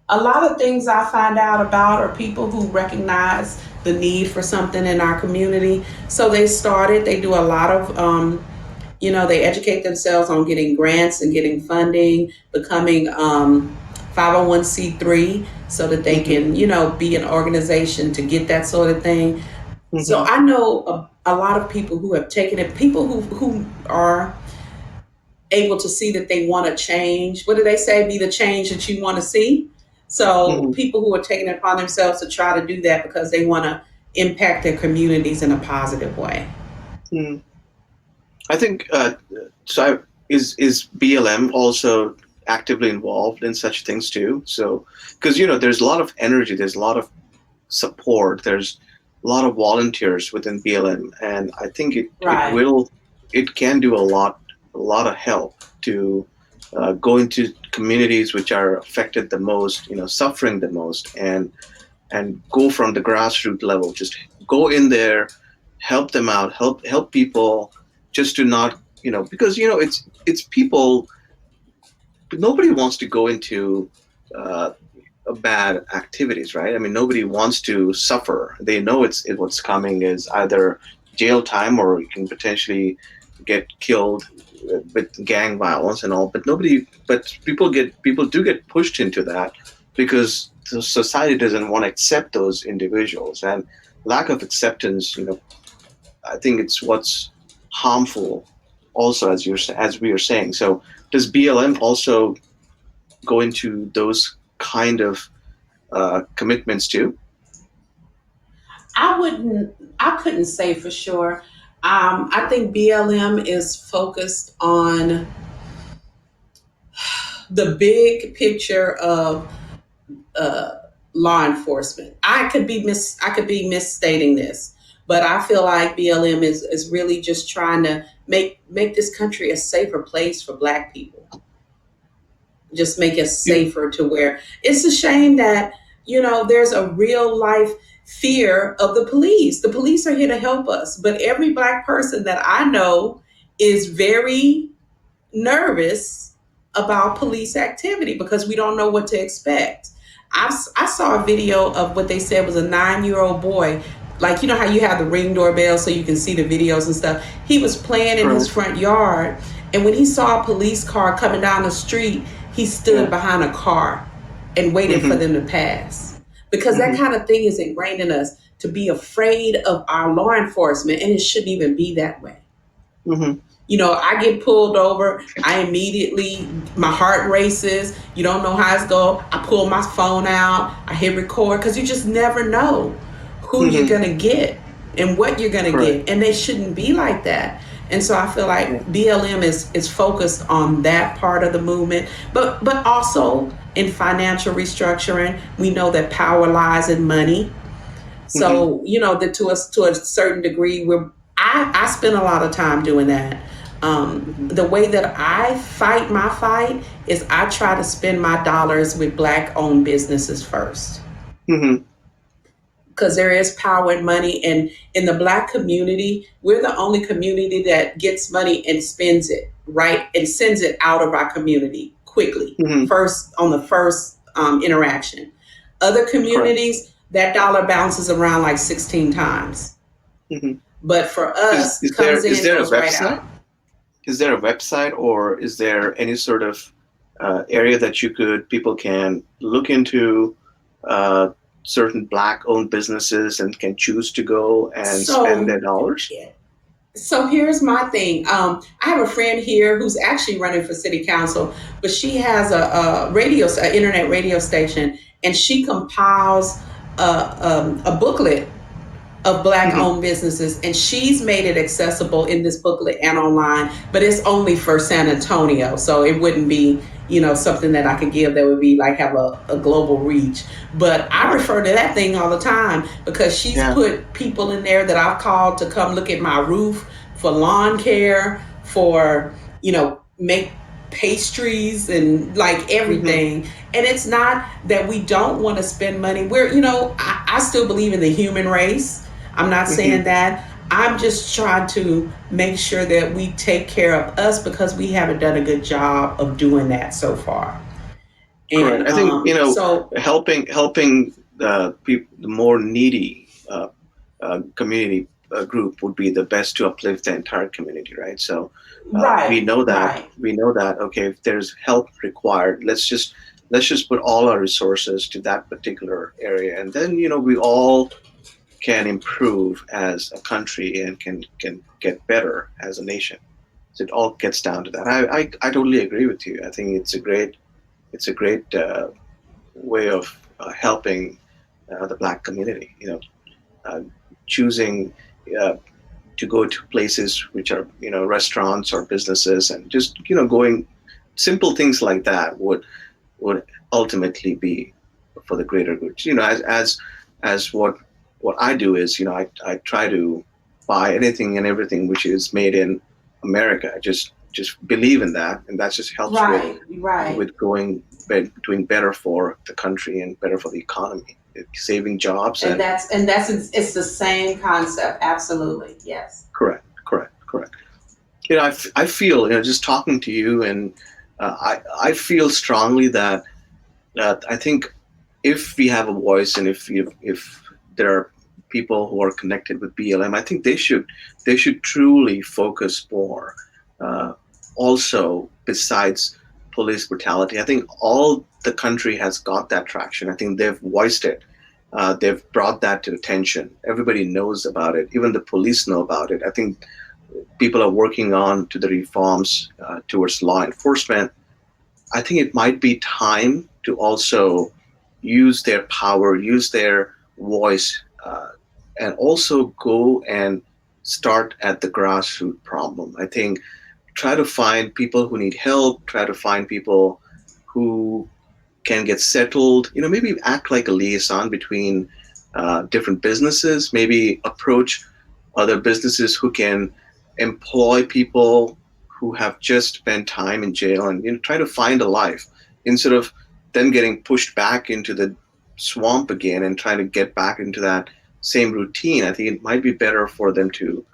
a lot of things I find out about are people who recognize the need for something in our community. So they do a lot of, they educate themselves on getting grants and getting funding, becoming 501c3 so that they Hmm. can, be an organization to get that sort of thing. So Hmm. I know a lot of people who have taken it, people who are able to see that they want to change. What do they say? Be the change that you want to see. So Hmm. people who are taking it upon themselves to try to do that because they want to impact their communities in a positive way. Hmm. I think so. Is BLM also actively involved in such things too? So because there's a lot of energy, there's a lot of support, there's a lot of volunteers within BLM, and I think Right. it can do a lot of help to go into communities which are affected the most, suffering the most, and go from the grassroots level, just go in there, help them out, help people, just to not, because it's people. Nobody wants to go into uh, bad activities, right? I mean, nobody wants to suffer. They know what's coming is either jail time or you can potentially get killed with gang violence and all. But people do get pushed into that because the society doesn't want to accept those individuals, and lack of acceptance. I think it's what's harmful. Also, as we are saying, so does BLM also go into those kind of commitments too? I couldn't say for sure. I think BLM is focused on the big picture of uh, law enforcement. I could be misstating this, but I feel like BLM is really just trying to make this country a safer place for Black people. Just make us You, safer to where it's a shame that there's a real life fear of the police. The police are here to help us, but every Black person that I know is very nervous about police activity because we don't know what to expect. I saw a video of what they said was a 9-year-old boy. Like, how you have the Ring doorbell so you can see the videos and stuff. He was playing in his correct. front yard, and when he saw a police car coming down the street, he stood Yeah. behind a car and waited for Hmm. them to pass. Because that Hmm. kind of thing is ingrained in us to be afraid of our law enforcement, and it shouldn't even be that way. Hmm. I get pulled over. I immediately, my heart races. You don't know how it's go. I pull my phone out. I hit record because you just never know who you're Hmm. gonna get and what you're gonna Correct. get, and they shouldn't be like that. And so I feel Yeah. like BLM is focused on that part of the movement, but also in financial restructuring. We know that power lies in money, Hmm. so that to a certain degree, I spend a lot of time doing that. Hmm. The way that I fight my fight is I try to spend my dollars with black owned businesses first, Hmm. because there is power in money, and in the black community, we're the only community that gets money and spends it right and sends it out of our community quickly, Hmm. first on the first interaction. Other Correct. communities, that dollar bounces around like 16 times, Hmm. but for Is us, is there comes is in, there a goes right website? out. Is there a website, or is there any sort of area that people can look into uh, certain black-owned businesses and can choose to go and spend their So dollars? So here's my thing. I have a friend here who's actually running for city council, but she has a internet radio station, and she compiles a booklet of black Hmm. owned businesses, and she's made it accessible in this booklet and online, but it's only for San Antonio, so it wouldn't be something that I could give that would be like have a global reach. But I Got it. refer to that thing all the time because she's Yeah. put people in there that I've called to come look at my roof for lawn care, for make pastries and like Hmm. everything. And it's not that we don't want to spend money. I still believe in the human race. I'm not Hmm. saying that. I'm just trying to make sure that we take care of us because we haven't done a good job of doing that so far. Correct. And I think so, helping the more needy community group would be the best to uplift the entire community, right? So we right, know that right. okay, if there's help required, let's just put all our resources to that particular area, and then we all can improve as a country and can get better as a nation. So it all gets down to that. I totally agree with you. I think it's a great way of helping the black community. Uh, choosing uh, to go to places which are restaurants or businesses, and just going simple things like that would ultimately be for the greater good. As what I do is I try to buy anything and everything which is made in America. I just believe in that, and that just helps Right, right. with doing better for the country and better for the economy, saving jobs. And And that's it's the same concept. Absolutely. Yes. correct, correct, correct. I feel just talking to you, and I feel strongly that I think if we have a voice, and if there are people who are connected with BLM, I think they should truly focus more. Uh, Also, besides police brutality, I think all the country has got that traction. I think they've voiced it. They've brought that to attention. Everybody knows about it. Even the police know about it. I think people are working on to the reforms towards law enforcement. I think it might be time to also use their power, use their voice, and also go and start at the grassroots problem. I think try to find people who need help, try to find people who can get settled, maybe act like a liaison between different businesses, maybe approach other businesses who can employ people who have just spent time in jail, and try to find a life instead of then getting pushed back into the swamp again and trying to get back into that same routine. I think it might be better for them to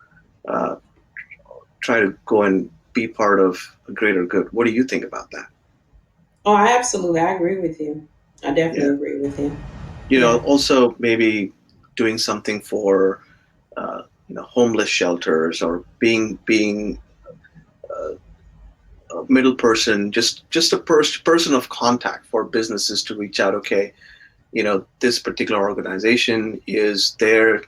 uh, try to go and be part of a greater good. What do you think about that? Oh, I agree with you. I Yeah. definitely agree with you. Yeah. Also maybe doing something for homeless shelters, or being a middle person, just a person of contact for businesses to reach out. Okay, this particular organization is there.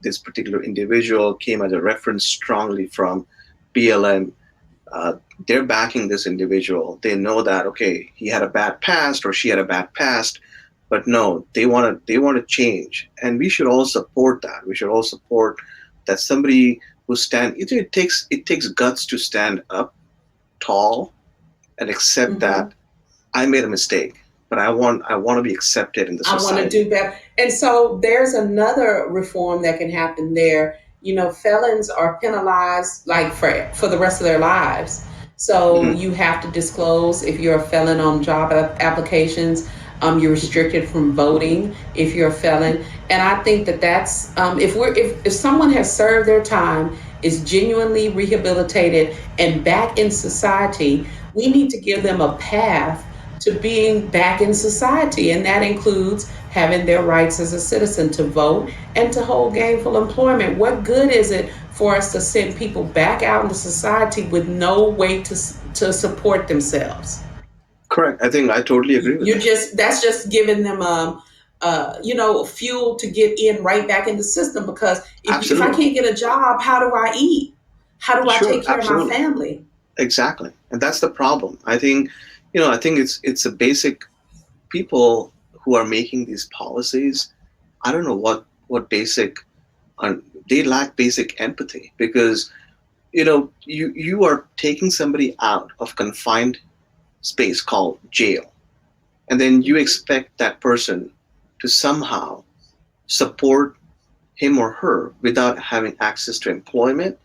This particular individual came as a reference strongly from BLM. uh, they're backing this individual. They know that okay, he had a bad past or she had a bad past, but no, they want to change, and we should all support that. We should all support that somebody who stand. It takes guts to stand up tall and accept Mm-hmm. that I made a mistake, but I want to be accepted in the I want to society. do better. And so there's another reform that can happen there. Felons are penalized like for the rest of their lives. So Hmm. you have to disclose if you're a felon on job applications. You're restricted from voting if you're a felon. And I think that that's if someone has served their time, is genuinely rehabilitated and back in society, we need to give them a path to being back in society. And that includes having their rights as a citizen to vote and to hold gainful employment. What good is it for us to send people back out into society with no way to support themselves? Correct. I think I totally agree with You're that. just That's just giving them fuel to get in right back in the system, because if I Absolutely. can't get a job, how do I eat? How do I Sure. take care of my Absolutely. family? Exactly. And that's the problem. I think it's a basic people who are making these policies. I don't know what basic um, they lack basic empathy because you are taking somebody out of confined space called jail, and then you Mm-hmm. expect that person to somehow support him or her without having access to employment.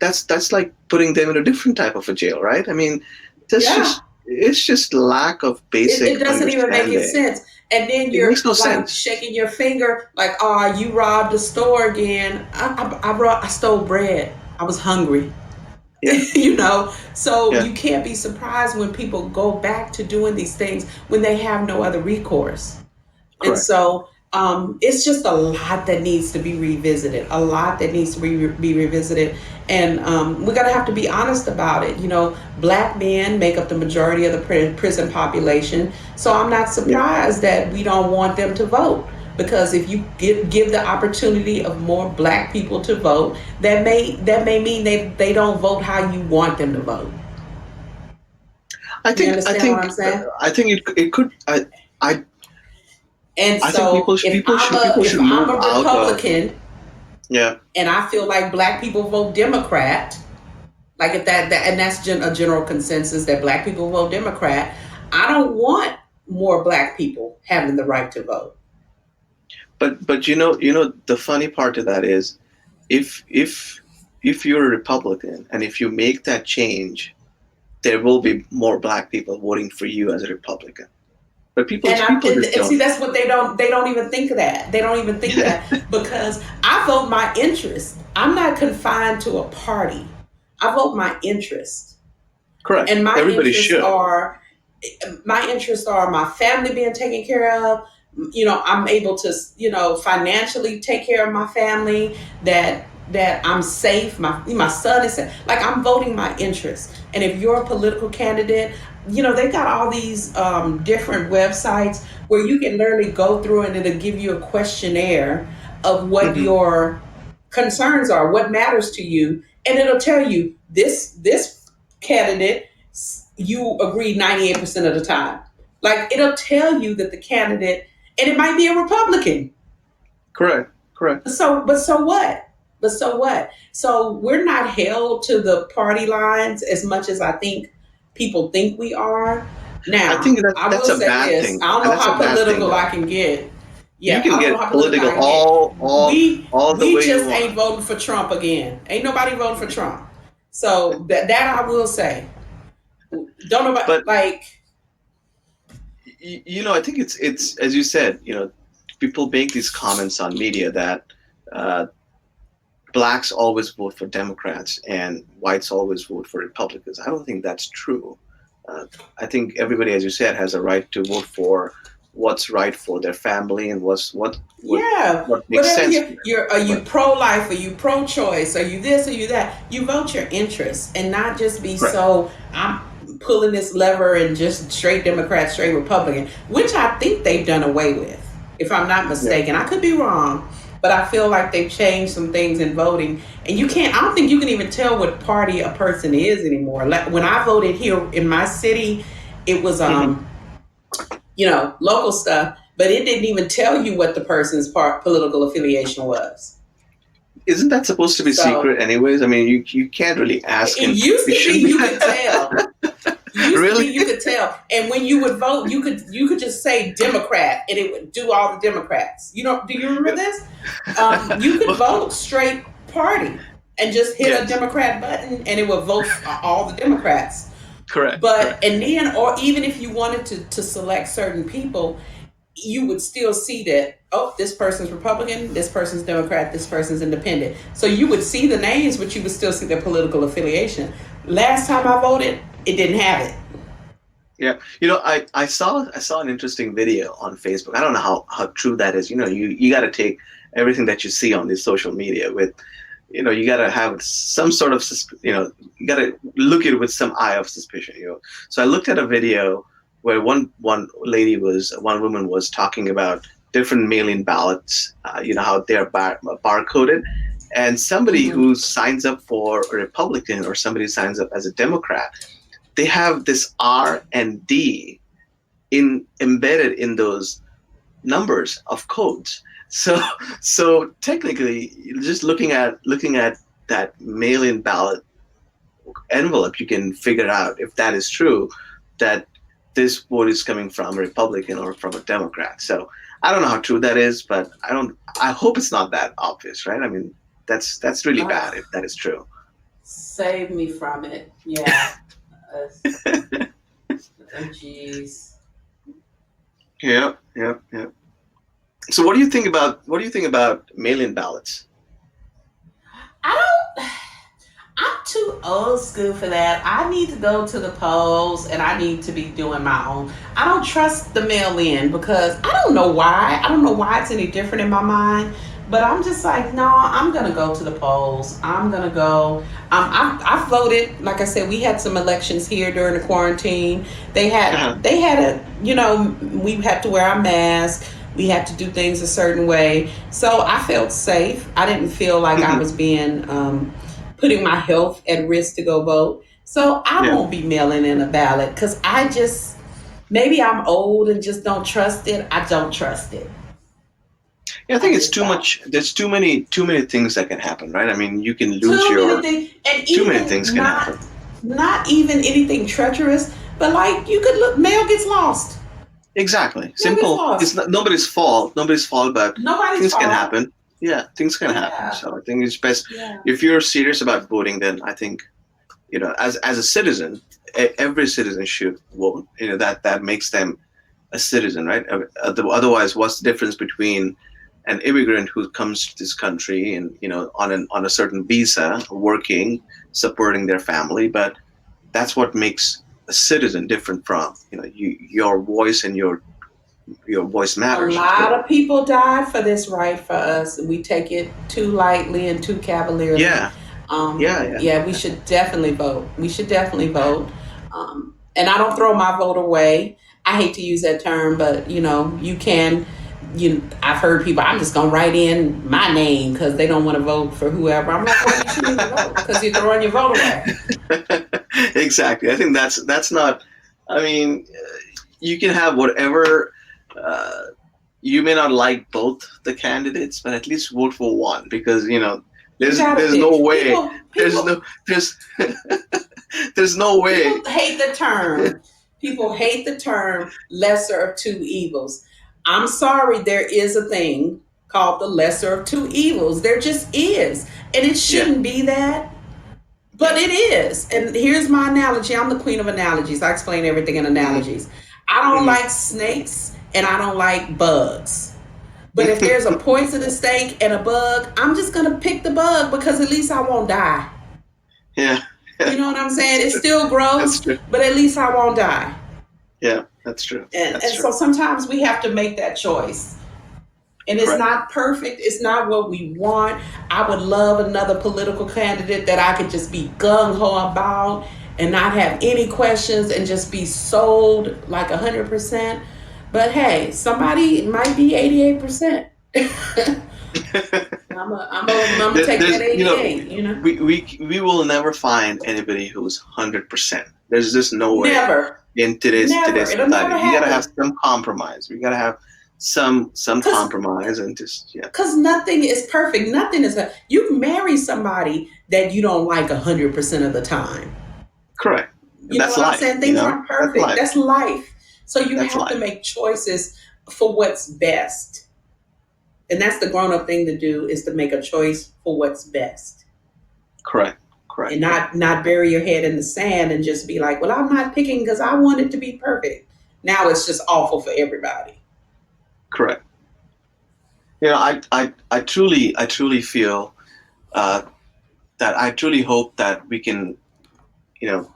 That's like putting them in a different type of a jail, right? I mean, that's Yeah. just it's just lack of It basic doesn't even make it understanding. sense. And then It makes you're no like sense. shaking your finger, like, "Oh, you robbed the store again." I stole bread. I was hungry. Yeah, So yeah, you can't be surprised when people go back to doing these things when they have no other recourse. And correct. so it's just a lot that needs to be revisited, a lot that needs to be revisited. And we're going to have to be honest about it. Black men make up the majority of the prison population. So I'm not Yeah, surprised that we don't want them to vote. Because if you give the opportunity of more black people to vote, that may mean they don't vote how you want them to vote. I You think I understand what think I'm saying? I think it could. I And I think so people if should I'm move a out of. Republican, Yeah, and I feel like black people vote Democrat, like if and that's a general consensus that black people vote Democrat, I don't want more black people having the right to vote. but the funny part of that is if if if you're a Republican and if you make that change, there will be more black people voting for you as a Republican. But people And people just and see, don't. that's what they don't even think of that. They don't even think of that, because I vote my interest. I'm not confined to a party. I vote my interest. Correct. And Everybody should. my interests are my family being taken care of. I'm able to financially take care of my family, that I'm safe, my son is safe. Like, I'm voting my interests. And if you're a political candidate, they've got all these different websites where you can literally go through, and it'll give you a questionnaire of what Hmm. your concerns are, what matters to you, and it'll tell you this candidate, you agree 98% of the time. Like, it'll tell you that the candidate, and it might be a Republican. Correct. Correct. But so what? So we're not held to the party lines as much as I think people think we are. I Now, think that I will that's a say bad this: thing, I don't and know that's a how bad thing, political though. I can get. You Yeah, can I don't know get how political political I can get. all the We way you just ain't want. voting for Trump again. Ain't nobody voting for Trump. So that I will say. Don't nobody But like. I think it's as you said. People make these comments on media that uh, blacks always vote for Democrats and whites always vote for Republicans. I don't think that's true. Uh, I think everybody, as you said, has a right to vote for what's right for their family and Yeah, what makes whatever sense for them. are you But pro life? Are you pro choice? Are you this? Are you that? You vote your interests, and not just be correct. so, I'm pulling this lever and just straight Democrat, straight Republican, which I think they've done away with, if I'm not Yeah. mistaken. I could be wrong, but I feel like they've changed some things in voting. And you can't, I don't think you can even tell what party a person is anymore. Like when I voted here in my city, it was, Hmm. local stuff, but it didn't even tell you what the person's political affiliation was. Isn't that supposed to be So secret, anyways? I mean, you can't really ask, it and used it to be shouldn't be. you could tell. Used to be Really? you could tell, and when you would vote, you could just say Democrat, and it would do all the Democrats. Do you remember this? You could Well, vote straight party and just hit a yes, Democrat button, and it would vote for all the Democrats. correct, But correct. and then, or even if you wanted to select certain people, you would still see that, oh, this person's Republican, this person's Democrat, this person's independent. So you would see the names, but you would still see their political affiliation. Last time I voted, it didn't have it. Yeah, I saw an interesting video on Facebook. I don't know how true that is. You got to take everything that you see on this social media with, you got to have some sort of, you got to look at it with some eye of suspicion. So I looked at a video where one woman was talking about different mail-in ballots. How they're barcoded, and somebody Mm-hmm. who signs up for a Republican or somebody who signs up as a Democrat, they have this R and D in embedded in those numbers of codes. So so technically, just looking at that mail-in ballot envelope, you can figure out if that is true, that this vote is coming from a Republican or from a Democrat. So I don't know how true that is, but I hope it's not that obvious, right? I mean, that's really bad Oh, if that is true. save me from it. Yeah. Uh, oh, jeez. Yeah, yeah, yeah. So what do you think about mail-in ballots? I don't. I'm too old school for that. I need to go to the polls and I need to be doing my own. I don't trust the mail in because I don't know why. I don't know why it's any different in my mind. But I'm just like, no, I'm going to go to the polls. I'm going to go. I voted. Like I said, we had some elections here during the quarantine. Uh-huh. They had we had to wear our mask. We had to do things a certain way. So I felt safe. I didn't feel like I Hmm. was being putting my health at risk to go vote. So I Yeah. won't be mailing in a ballot because I just, maybe I'm old and just don't trust it. I don't trust it. Yeah, I I think it's just too don't. much. There's too many things that can happen, right? I mean, you can lose Too many your. things, and Too many even things can happen. not even anything treacherous, but like you could look, mail gets lost. Exactly. Mail gets Simple. It's lost. not nobody's fault. Nobody's fault, but Nobody's things can fault. happen. Yeah, things can happen. Yeah. So I think it's best Yeah. if you're serious about voting. Then I think as a citizen, every citizen should vote. That makes them a citizen, right? Otherwise, what's the difference between an immigrant who comes to this country and on a certain visa, working, supporting their family, but that's what makes a citizen different from your voice, and your voice A matters as lot well. of people died for this right for us. We take it too lightly and too cavalierly. Yeah, yeah, yeah, Yeah, we should definitely vote. We should definitely vote. And I don't throw my vote away. I hate to use that term, but you can. I've heard people. I'm just gonna write in my name because they don't want to vote for whoever. I'm like, well, you shouldn't even vote because you're throwing your vote away. exactly. I think that's not. I mean, you can have whatever. Uh, you may not like both the candidates, but at least vote for one, because You gotta there's no pick. way People, there's people, no there's there's no way. people hate the term. People hate the term lesser of two evils. I'm sorry, there is a thing called the lesser of two evils. There just is. And it Yeah, shouldn't be that, but yeah. it is. And here's my analogy. I'm the queen of analogies. I explain everything in Hmm. analogies. I don't Hmm. like snakes and I don't like bugs. But if there's a poisonous snake and a bug, I'm just going to pick the bug because at least I won't die. Yeah, You know what I'm saying? that's It's true. still That's gross, true. but at least I won't die. Yeah, that's true. And That's true. so sometimes we have to make that choice. And it's Correct. not perfect. It's not what we want. I would love another political candidate that I could just be gung ho about and not have any questions and just be sold like 100%. But hey, somebody might be 88%. I'm gonna take that There's, 88. You know, we will never find anybody who's 100%. There's just no way never, in never. today's It'll never society. We gotta have happen. some compromise. We gotta have some Cause compromise and just yeah. Because nothing is perfect. Nothing is. You can marry somebody that you don't like 100% of the time. Correct. You know That's what I'm life. saying? Things aren't That's perfect. life. That's life. So you That's have to life. make choices for what's best. And that's the grown up thing to do, is to make a choice for what's best. Correct. And Correct. not bury your head in the sand and just be like, well, I'm not picking because I want it to be perfect. Now it's just awful for everybody. Correct. I truly feel uh, that I truly hope that we can, you know,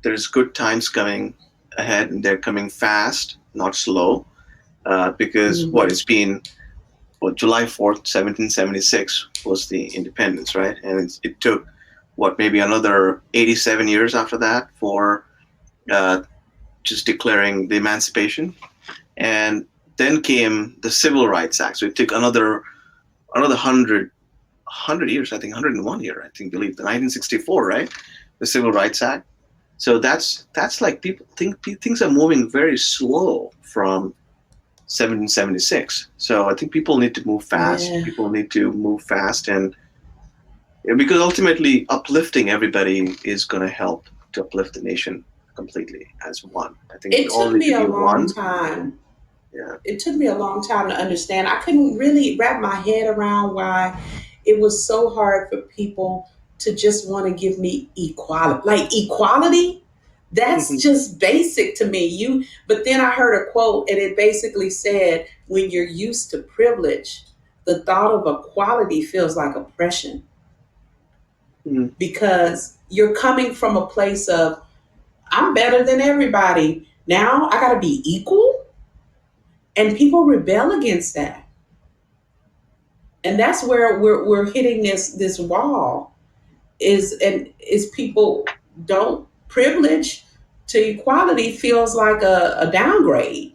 there's good times coming ahead and they're coming fast, not slow, because what Hmm. it's been, well, July 4th, 1776 was the independence, right? And it took, what, maybe another 87 years after that for uh, just declaring the emancipation. And then came the Civil Rights Act. So it took another 100 years, I think 101 year, I think, believe the 1964, right? The Civil Rights Act. So that's like people think things are moving very slow from 1776. So I think people need to move fast. Yeah. People need to move fast, and because ultimately uplifting everybody is going to help to uplift the nation completely as one. I think we It all took need me to a be long one. time. Yeah. It took me a long time to understand. I couldn't really wrap my head around why it was so hard for people to just want to give me equality. Like equality, that's just basic to me. But then I heard a quote and it basically said, when you're used to privilege, the thought of equality feels like oppression Mhm. because you're coming from a place of, I'm better than everybody. Now I got to be equal, and people rebel against that. And that's where we're hitting this wall, is people don't, privilege to equality feels like a downgrade.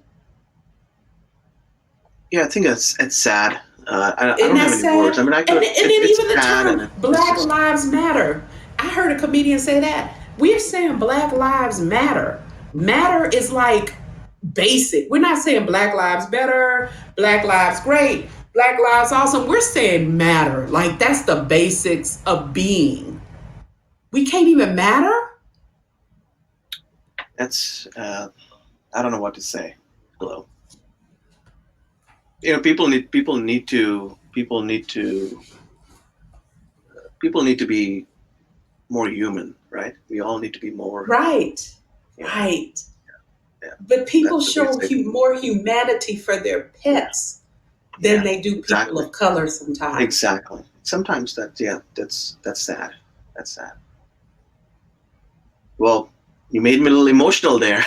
Yeah, I think it's sad. I Isn't don't that have any words. sad? I mean, And then it's even the sad, and term it's Black just Lives Matter. I heard a comedian say that. We're saying Black Lives Matter. Matter is like basic. We're not saying Black Lives better, Black Lives great, Black Lives awesome. We're saying matter. Like that's the basics of being. We can't even matter. that's I don't know what to say. Hello. People need to be more human, right? We all need to be more. Right. Yeah, Right. yeah. But people That's the show basic. more humanity for their Yeah, pets than yeah. they do people Exactly, of color sometimes. exactly. Sometimes that's sad. That's sad. Well, you made me a little emotional there.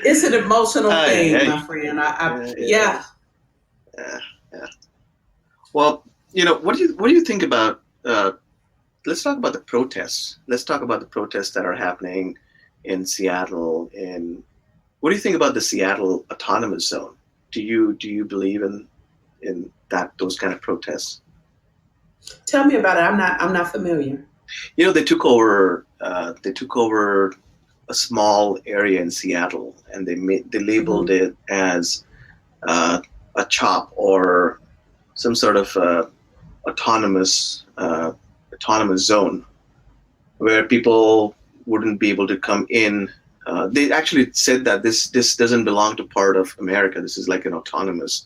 It's an emotional Hey, thing, hey. my friend. Yeah, yeah, Yeah. yeah, yeah. Well, what do you think about? Let's talk about the protests. Let's talk about the protests that are happening in Seattle. And what do you think about the Seattle Autonomous Zone? Do you believe in that those kind of protests? Tell me about it. I'm not familiar. They took over. They took over a small area in Seattle, and they labeled Hmm. it as uh, a CHOP, or some sort of autonomous zone where people wouldn't be able to come in. They actually said that this doesn't belong to part of America. This is like an autonomous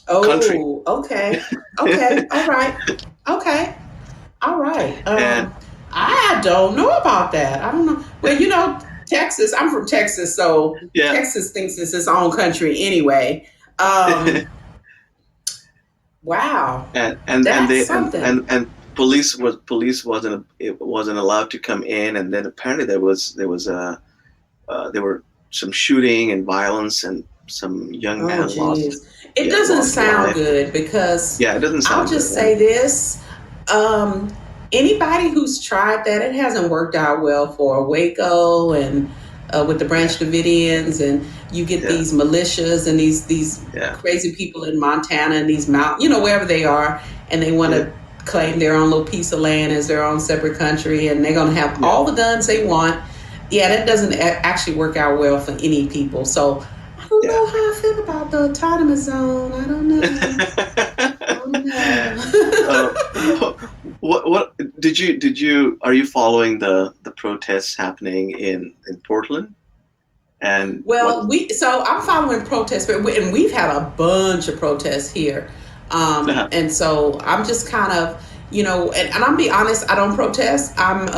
country. Oh, okay. Okay. All right. Okay. All right. And I don't know about that. I don't know. Well, Texas, I'm from Texas, so yeah, Texas thinks it's its own country anyway. Um, wow. and That's they something. and police wasn't allowed to come in. And then apparently there were some shooting and violence, and some young Oh, man lost geez. It yeah doesn't lost sound life. good because Yeah, it doesn't I'll sound good. just say this. Um, Anybody who's tried that, it hasn't worked out well for Waco and with the Branch Davidians, and you get Yeah. these militias and these Yeah. crazy people in Montana and these wherever they are, and they want Yeah. to claim their own little piece of land as their own separate country, and they're going to have Yeah. all the guns they want. Yeah, that doesn't actually work out well for any people. So I don't Yeah. know how I feel about the autonomous zone. I don't know. I don't uh, know. what did you are you following the protests happening in Portland and what? Well, so I'm following protests, and we've had a bunch of protests here, Uh-huh. and so I'm just kind of, and I'm be honest, I don't protest. I'm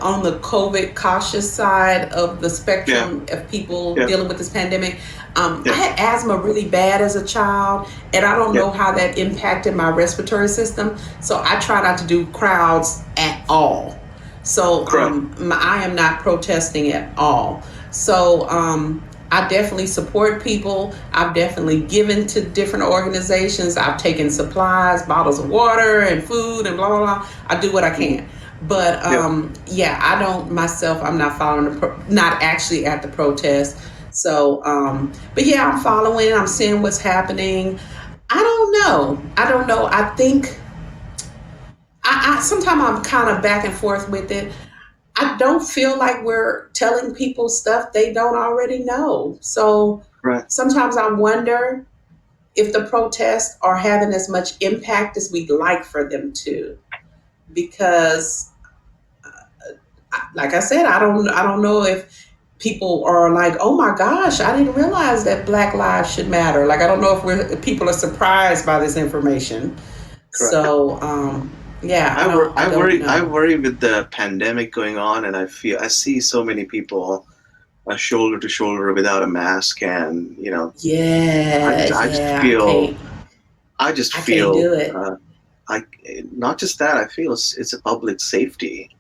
on the COVID cautious side of the Yeah. spectrum of people Yeah. dealing with this pandemic. I Yeah. had asthma really bad as a child, and I don't Yeah. know how that impacted my respiratory system. So I try not to do crowds at all. So Correct. I am not protesting at all. So I definitely support people. I've definitely given to different organizations. I've taken supplies, bottles of water and food and blah, blah, blah. I do what I Mhm. can. But Yeah. yeah, I don't myself, I'm not following, not actually at the protest. So, but yeah, I'm following, I'm seeing what's happening. I don't know. I don't know. I think I sometimes I'm kind of back and forth with it. I don't feel like we're telling people stuff they don't already know. So Right. sometimes I wonder if the protests are having as much impact as we'd like for them to. Because, like I said, I don't know if people are like, oh my gosh, I didn't realize that Black lives should matter. Like I don't know if people are surprised by this information. Correct. So yeah, I don't I know. worry with the pandemic going on, and I see so many people shoulder to shoulder without a mask, and Yeah, I just yeah, feel I just I can't feel do it. I not just that, I feel it's a public safety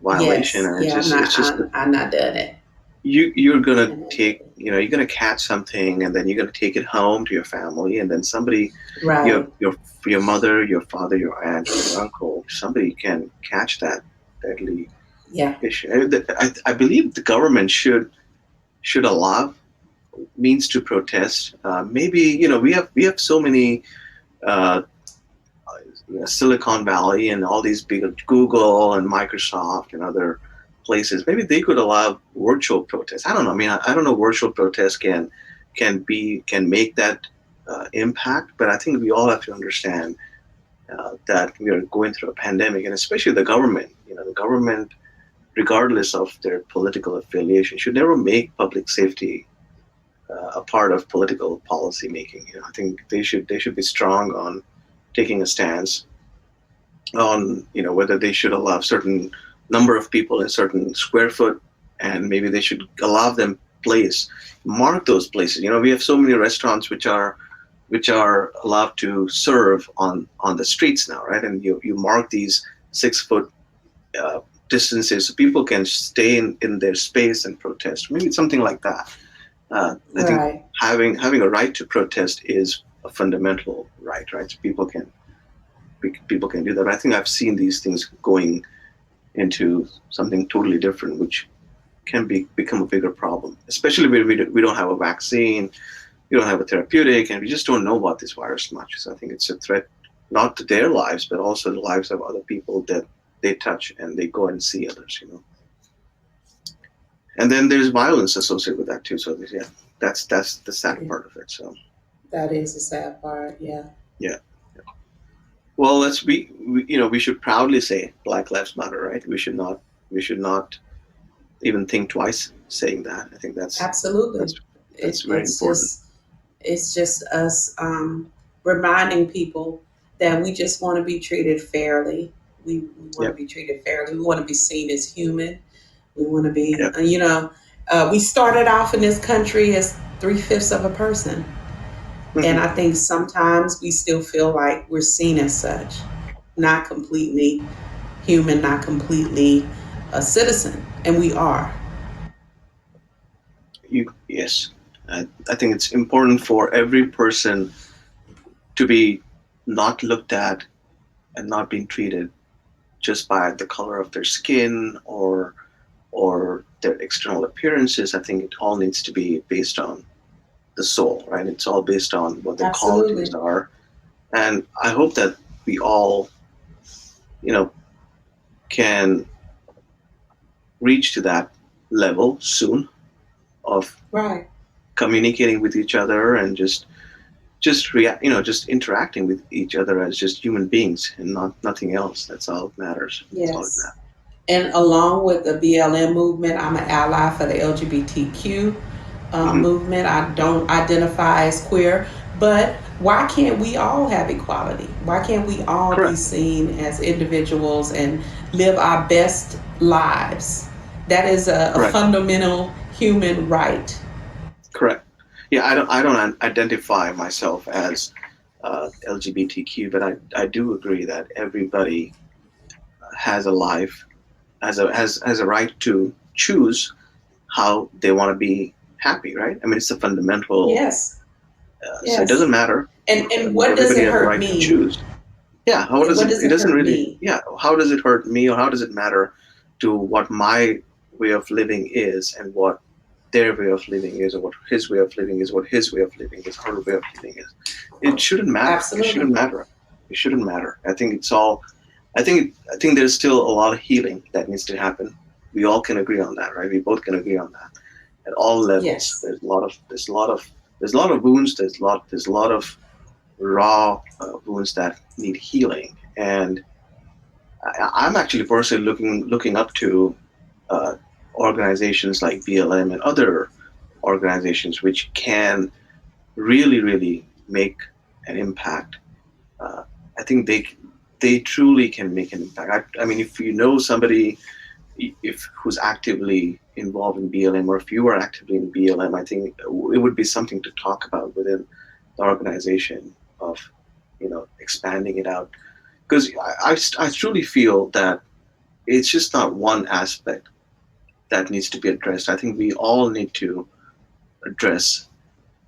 violation, Yes, and yeah, it's just I'm not doing it. you're gonna I'm not doing take, you're gonna catch something, and then you're gonna take it home to your family, and then somebody, it. Right. your mother, your father, your aunt, or your uncle, somebody can catch that deadly Yeah. issue. I believe the government should allow means to protest. Maybe we have so many uh, Silicon Valley and all these big Google and Microsoft and other places. Maybe they could allow virtual protests. I don't know. I mean, I don't know. Virtual protests can make that impact, but I think we all have to understand that we are going through a pandemic, and especially the government. The government, regardless of their political affiliation, should never make public safety a part of political policy making. I think they should be strong on taking a stance on whether they should allow certain number of people in certain square foot, and maybe they should allow them place mark those places. We have so many restaurants which are allowed to serve on the streets now, right? And you mark these 6 foot uh, distances so people can stay in their space and protest. Maybe something like that. I think Right. having a right to protest is a fundamental right? So people can do that. But I think I've seen these things going into something totally different, which can become a bigger problem, especially when we don't have a vaccine, we don't have a therapeutic, and we just don't know about this virus much. So I think it's a threat not to their lives, but also the lives of other people that they touch and they go and see others. And then there's violence associated with that too. So yeah, that's the sad Yeah. part of it. So That is the sad part. Yeah. yeah. Well, we should proudly say Black Lives Matter, right? We should not even think twice saying that. I think that's Absolutely. that's It, very it's important. just it's just us reminding people that we just want to be treated fairly. We want to Yep. be treated fairly. We want to be seen as human. We want to be, Yep. we started off in this country as three-fifths of a person. And Hmm. I think sometimes we still feel like we're seen as such, not completely human, not completely a citizen. And we are. Yes, I think it's important for every person to be not looked at and not being treated just by the color of their skin, or their external appearances. I think it all needs to be based on the soul, right? It's all based on what their qualities Absolutely. are. And I hope that we all, you know, can reach to that level soon of Right. communicating with each other and just react, just interacting with each other as just human beings and not nothing else. That's all that matters. That's all that Yes. matters. And along with the BLM movement, I'm an ally for the LGBTQ Hmm. movement. I don't identify as queer, but why can't we all have equality? Why can't we all be Correct. seen as individuals and live our best lives? That is a Correct. fundamental human right. Correct. Yeah, I don't identify myself as LGBTQ, but I do agree that everybody has a life, has a right to choose how they want to be happy, right? I mean, it's a fundamental. Yes, So it doesn't yes. matter. And what does Everybody it has a hurt right to me? choose. Yeah. How And does what it? does It it doesn't hurt really. me? Yeah. How does it hurt me, or how does it matter to what my way of living is, and what their way of living is, or what his way of living is, what his way of living is, her way of living is? It shouldn't matter. It shouldn't Absolutely. matter. It shouldn't matter. I think it's all. I think there's still a lot of healing that needs to happen. We all can agree on that, right? We both can agree on that at all levels. Yes. There's a lot of wounds. There's a lot of raw wounds that need healing. And I'm actually personally looking up to uh, organizations like BLM and other organizations which can really make an impact. uh, I think they truly can make an impact. I mean, if you know somebody, if who's actively involved in BLM, or if you are actively in BLM, I think it would be something to talk about within the organization of expanding it out, because I truly feel that it's just not one aspect that needs to be addressed. I think we all need to address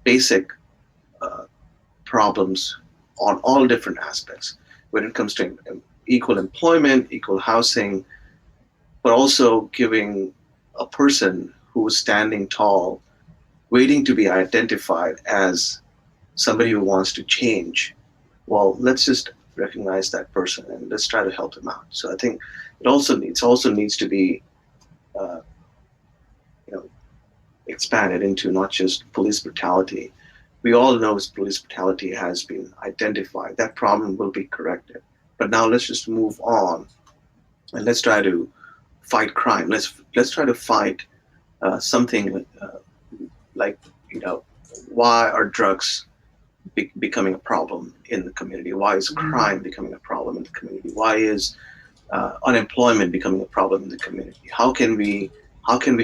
basic uh, problems on all different aspects when it comes to equal employment, equal housing, but also giving a person who is standing tall, waiting to be identified as somebody who wants to change. Well, let's just recognize that person and let's try to help them out. So I think it also needs to be uh, you know expanded into not just police brutality. We all know police brutality has been identified. That problem will be corrected. But now let's just move on and let's try to fight crime. Let's try to fight something like you know why are drugs becoming a problem in the community? Why is Mhm. crime becoming a problem in the community? Why is unemployment becoming a problem in the community? How can we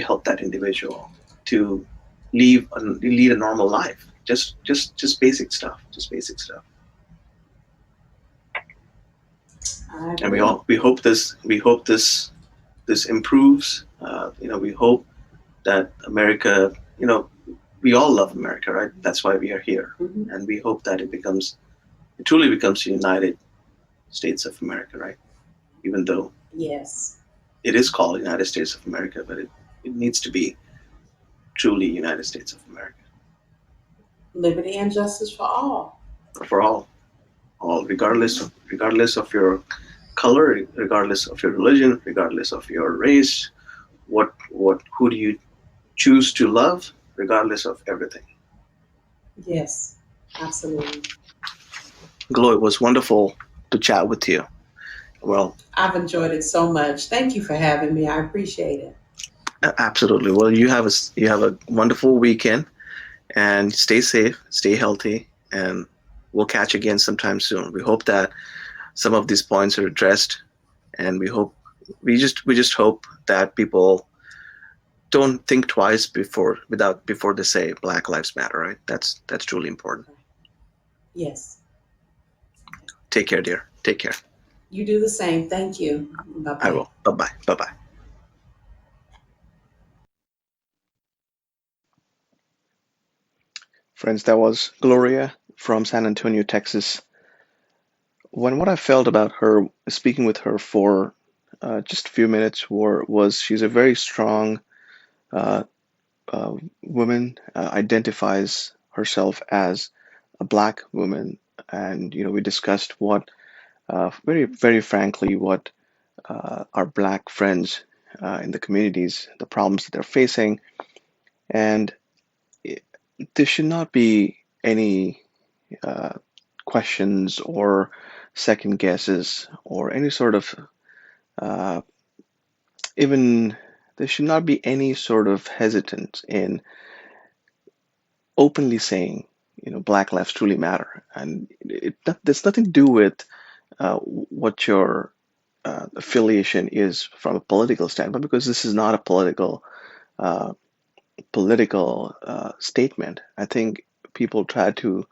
help that individual to lead a normal life? Just basic stuff. Just basic stuff. I And we agree. all we hope this improves. We hope that America. We all love America, right? That's why we are here, Hmm. and we hope that it truly becomes the United States of America, right? Even though Yes. it is called United States of America, but it needs to be truly United States of America Liberty and justice for all. for all, Hmm. regardless of your color, regardless of your religion, regardless of your race, who do you choose to love, regardless of everything. Yes. Absolutely. Glow, it was wonderful to chat with you. Well, I've enjoyed it so much. Thank you for having me. I appreciate it. absolutely. Well, you have a wonderful weekend, and stay safe, stay healthy, and we'll catch again sometime soon. We hope that some of these points are addressed, and we just hope that people don't think twice before they say Black Lives Matter. Right? That's truly important. Yes. Take care, dear. Take care. You do the same. Thank you. Bye I bye. will. Bye bye. Bye bye. Friends, that was Gloria from San Antonio, Texas. When what I felt about her speaking with her for just a few minutes was she's a very strong uh, woman, identifies herself as a black woman, and we discussed what very frankly what our black friends in the communities, the problems that they're facing, and it, there should not be any uh, questions or second guesses or any sort of uh, even there should not be any sort of hesitance in openly saying, Black lives truly matter, and there's nothing to do with what your affiliation is from a political standpoint, because this is not a uh, political statement. I think people try to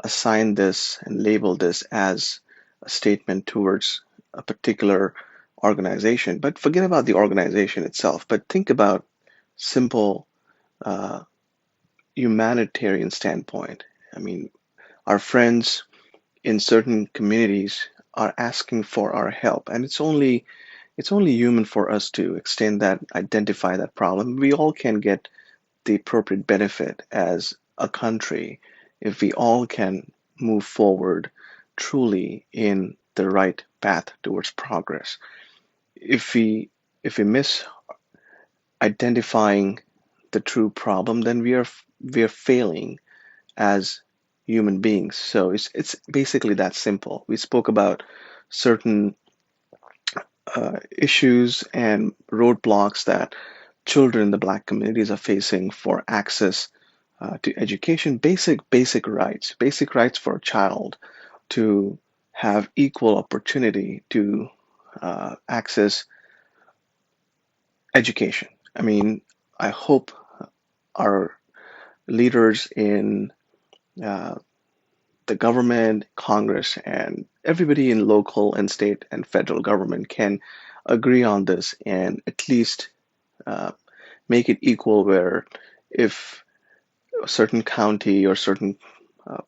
assign this and label this as a statement towards a particular organization, but forget about the organization itself. But think about simple uh, humanitarian standpoint. I mean, our friends in certain communities are asking for our help, and it's only human for us to extend that, identify that problem. We all can get the appropriate benefit as a country if we all can move forward truly in the right path towards progress. If we miss identifying the true problem, then we are failing as human beings. So it's basically that simple. We spoke about certain issues and roadblocks that children in the black communities are facing for access to education, basic rights for a child to have equal opportunity to access education. I mean, I hope our leaders in uh, the government, Congress, and everybody in local and state and federal government can agree on this and at least uh, make it equal, where if a certain county or certain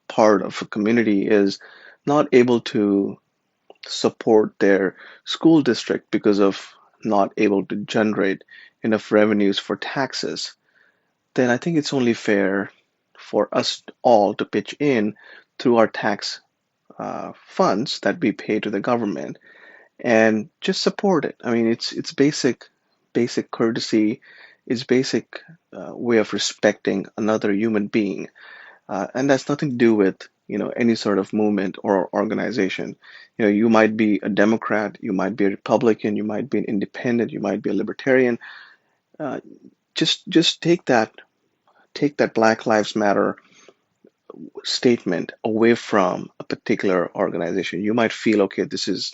part of a community is not able to support their school district because of not able to generate enough revenues for taxes, then I think it's only fair for us all to pitch in through our tax funds that we pay to the government and just support it. I mean, it's basic courtesy, it's basic way of respecting another human being, and that's nothing to do with any sort of movement or organization. You might be a Democrat, you might be a Republican, you might be an independent, you might be a libertarian. Uh, just take that Black Lives Matter statement away from a particular organization. You might feel, okay, this is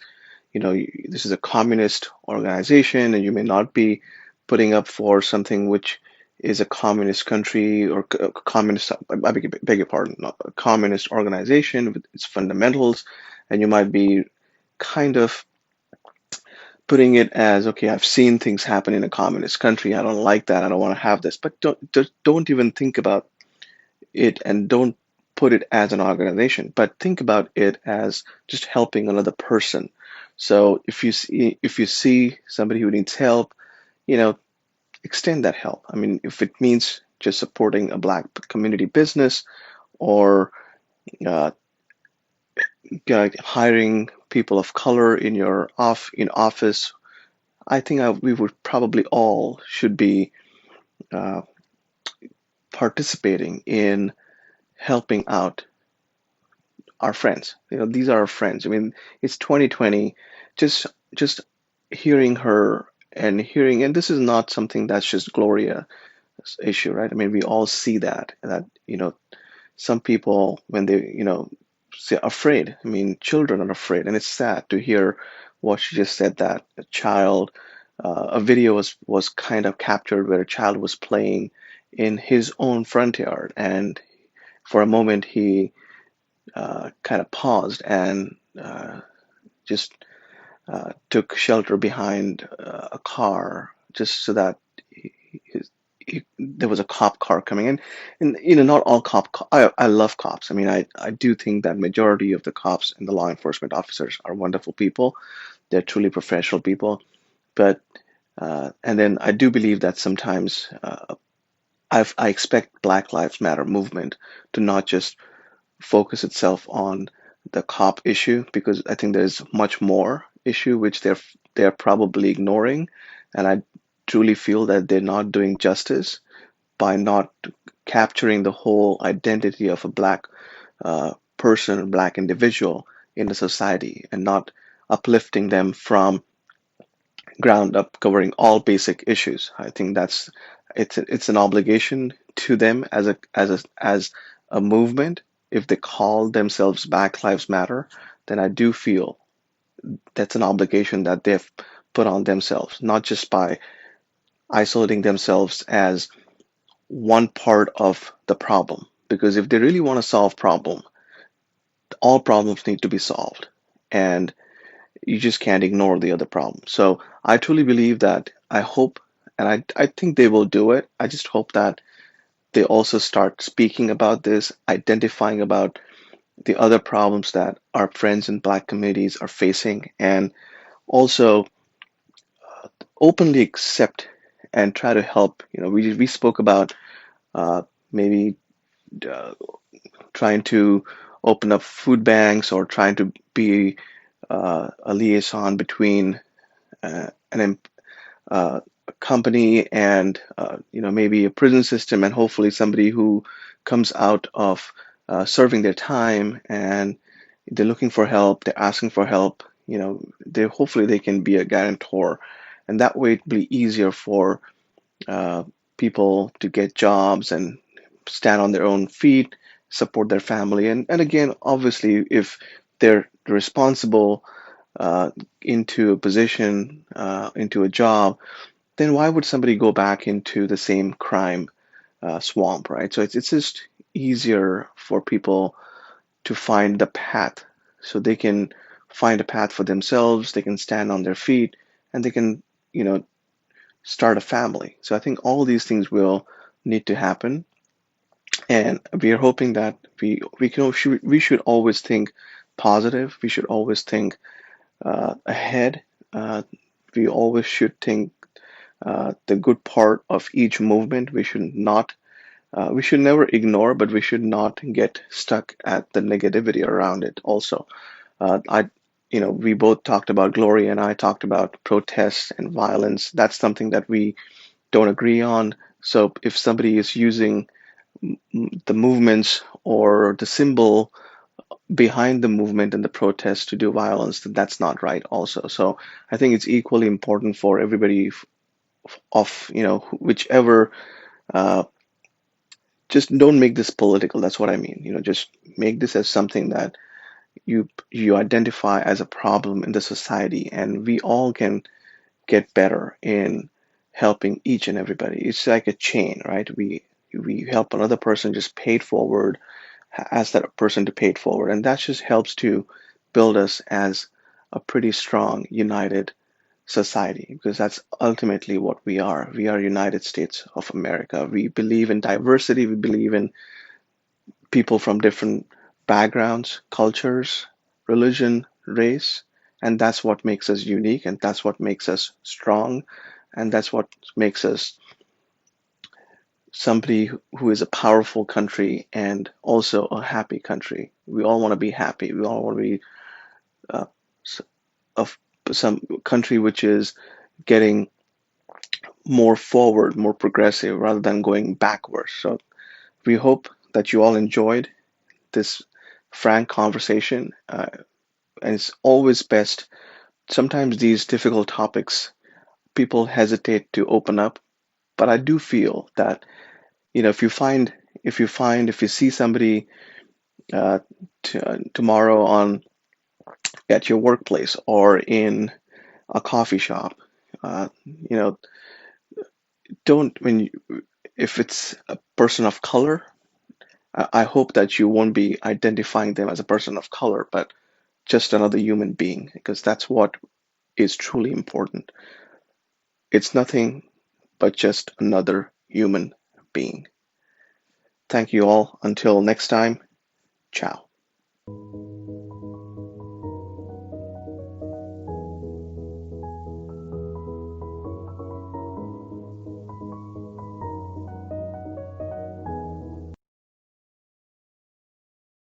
a communist organization, and you may not be putting up for something which is a communist country or communist, I beg your pardon, not a communist organization with its fundamentals, and you might be kind of putting it as, okay, I've seen things happen in a communist country. I don't like that. I don't want to have this. But don't even think about it, and don't put it as an organization, but think about it as just helping another person. So if you see somebody who needs help, you know, extend that help. I mean, if it means just supporting a black community business or uh, hiring people of color in office, I think we would probably all should be uh, participating in helping out our friends. These are our friends. I mean, it's 2020. Just just hearing her and this is not something that's just Gloria's issue, right? I mean, we all see that some people when they say afraid. I mean, children are afraid, and it's sad to hear what she just said, that a child. A video was kind of captured where a child was playing in his own front yard, and for a moment he kind of paused and just took shelter behind a car just so that there was a cop car coming in. And not all I love cops. I mean, I do think that majority of the cops and the law enforcement officers are wonderful people, they're truly professional people. But and then I do believe that sometimes I expect Black Lives Matter movement to not just focus itself on the cop issue, because I think there's much more issue which they're probably ignoring, and I truly feel that they're not doing justice by not capturing the whole identity of a black person, a black individual in the society, and not uplifting them from ground up, covering all basic issues. I think it's an obligation to them as a movement. If they call themselves Black Lives Matter, then I do feel that's an obligation that they've put on themselves, not just by isolating themselves as one part of the problem. Because if they really want to solve problem, all problems need to be solved, and you just can't ignore the other problems. So I truly believe that I hope, and I think they will do it. I just hope that they also start speaking about this, identifying about the other problems that our friends in Black communities are facing, and also openly accept and try to help. We spoke about uh, maybe uh, trying to open up food banks or trying to be a liaison between an a company and maybe a prison system, and hopefully somebody who comes out of serving their time and they're looking for help, they're asking for help. They hopefully they can be a guarantor, and that way it'll be easier for uh, people to get jobs and stand on their own feet, support their family, and again, obviously, if they're responsible into a position, into a job, then why would somebody go back into the same crime swamp, right? So it's just easier for people to find the path, so they can find a path for themselves, they can stand on their feet, and they can, you know, start a family. So I think all these things will need to happen, and we are hoping that we should always think positive. We should always think ahead. Uh, we always should think the good part of each movement. We should never ignore, but we should not get stuck at the negativity around it. Also, we both talked about Gloria and I talked about protests and violence. That's something that we don't agree on. So if somebody is using the movements or the symbol behind the movement and the protest to do violence, then that's not right also. So I think it's equally important for everybody of whichever uh, just don't make this political. That's what I mean. Just make this as something that you identify as a problem in the society, and we all can get better in helping each and everybody. It's like a chain, right? We help another person, just pay it forward, ask that person to pay it forward, and that just helps to build us as a pretty strong, united society, because that's ultimately what we are. We are United States of America. We believe in diversity. We believe in people from different backgrounds, cultures, religion, race, and that's what makes us unique, and that's what makes us strong, and that's what makes us somebody who is a powerful country and also a happy country. We all want to be happy. We all want to be uh, of some country which is getting more forward, more progressive, rather than going backwards. So we hope that you all enjoyed this frank conversation. And it's always best. Sometimes these difficult topics, people hesitate to open up, but I do feel that if you see somebody uh, tomorrow on at your workplace or in a coffee shop, you know, don't when you, if it's a person of color, I hope that you won't be identifying them as a person of color, but just another human being, because that's what is truly important. It's nothing but just another human being. Thank you all. Until next time, ciao.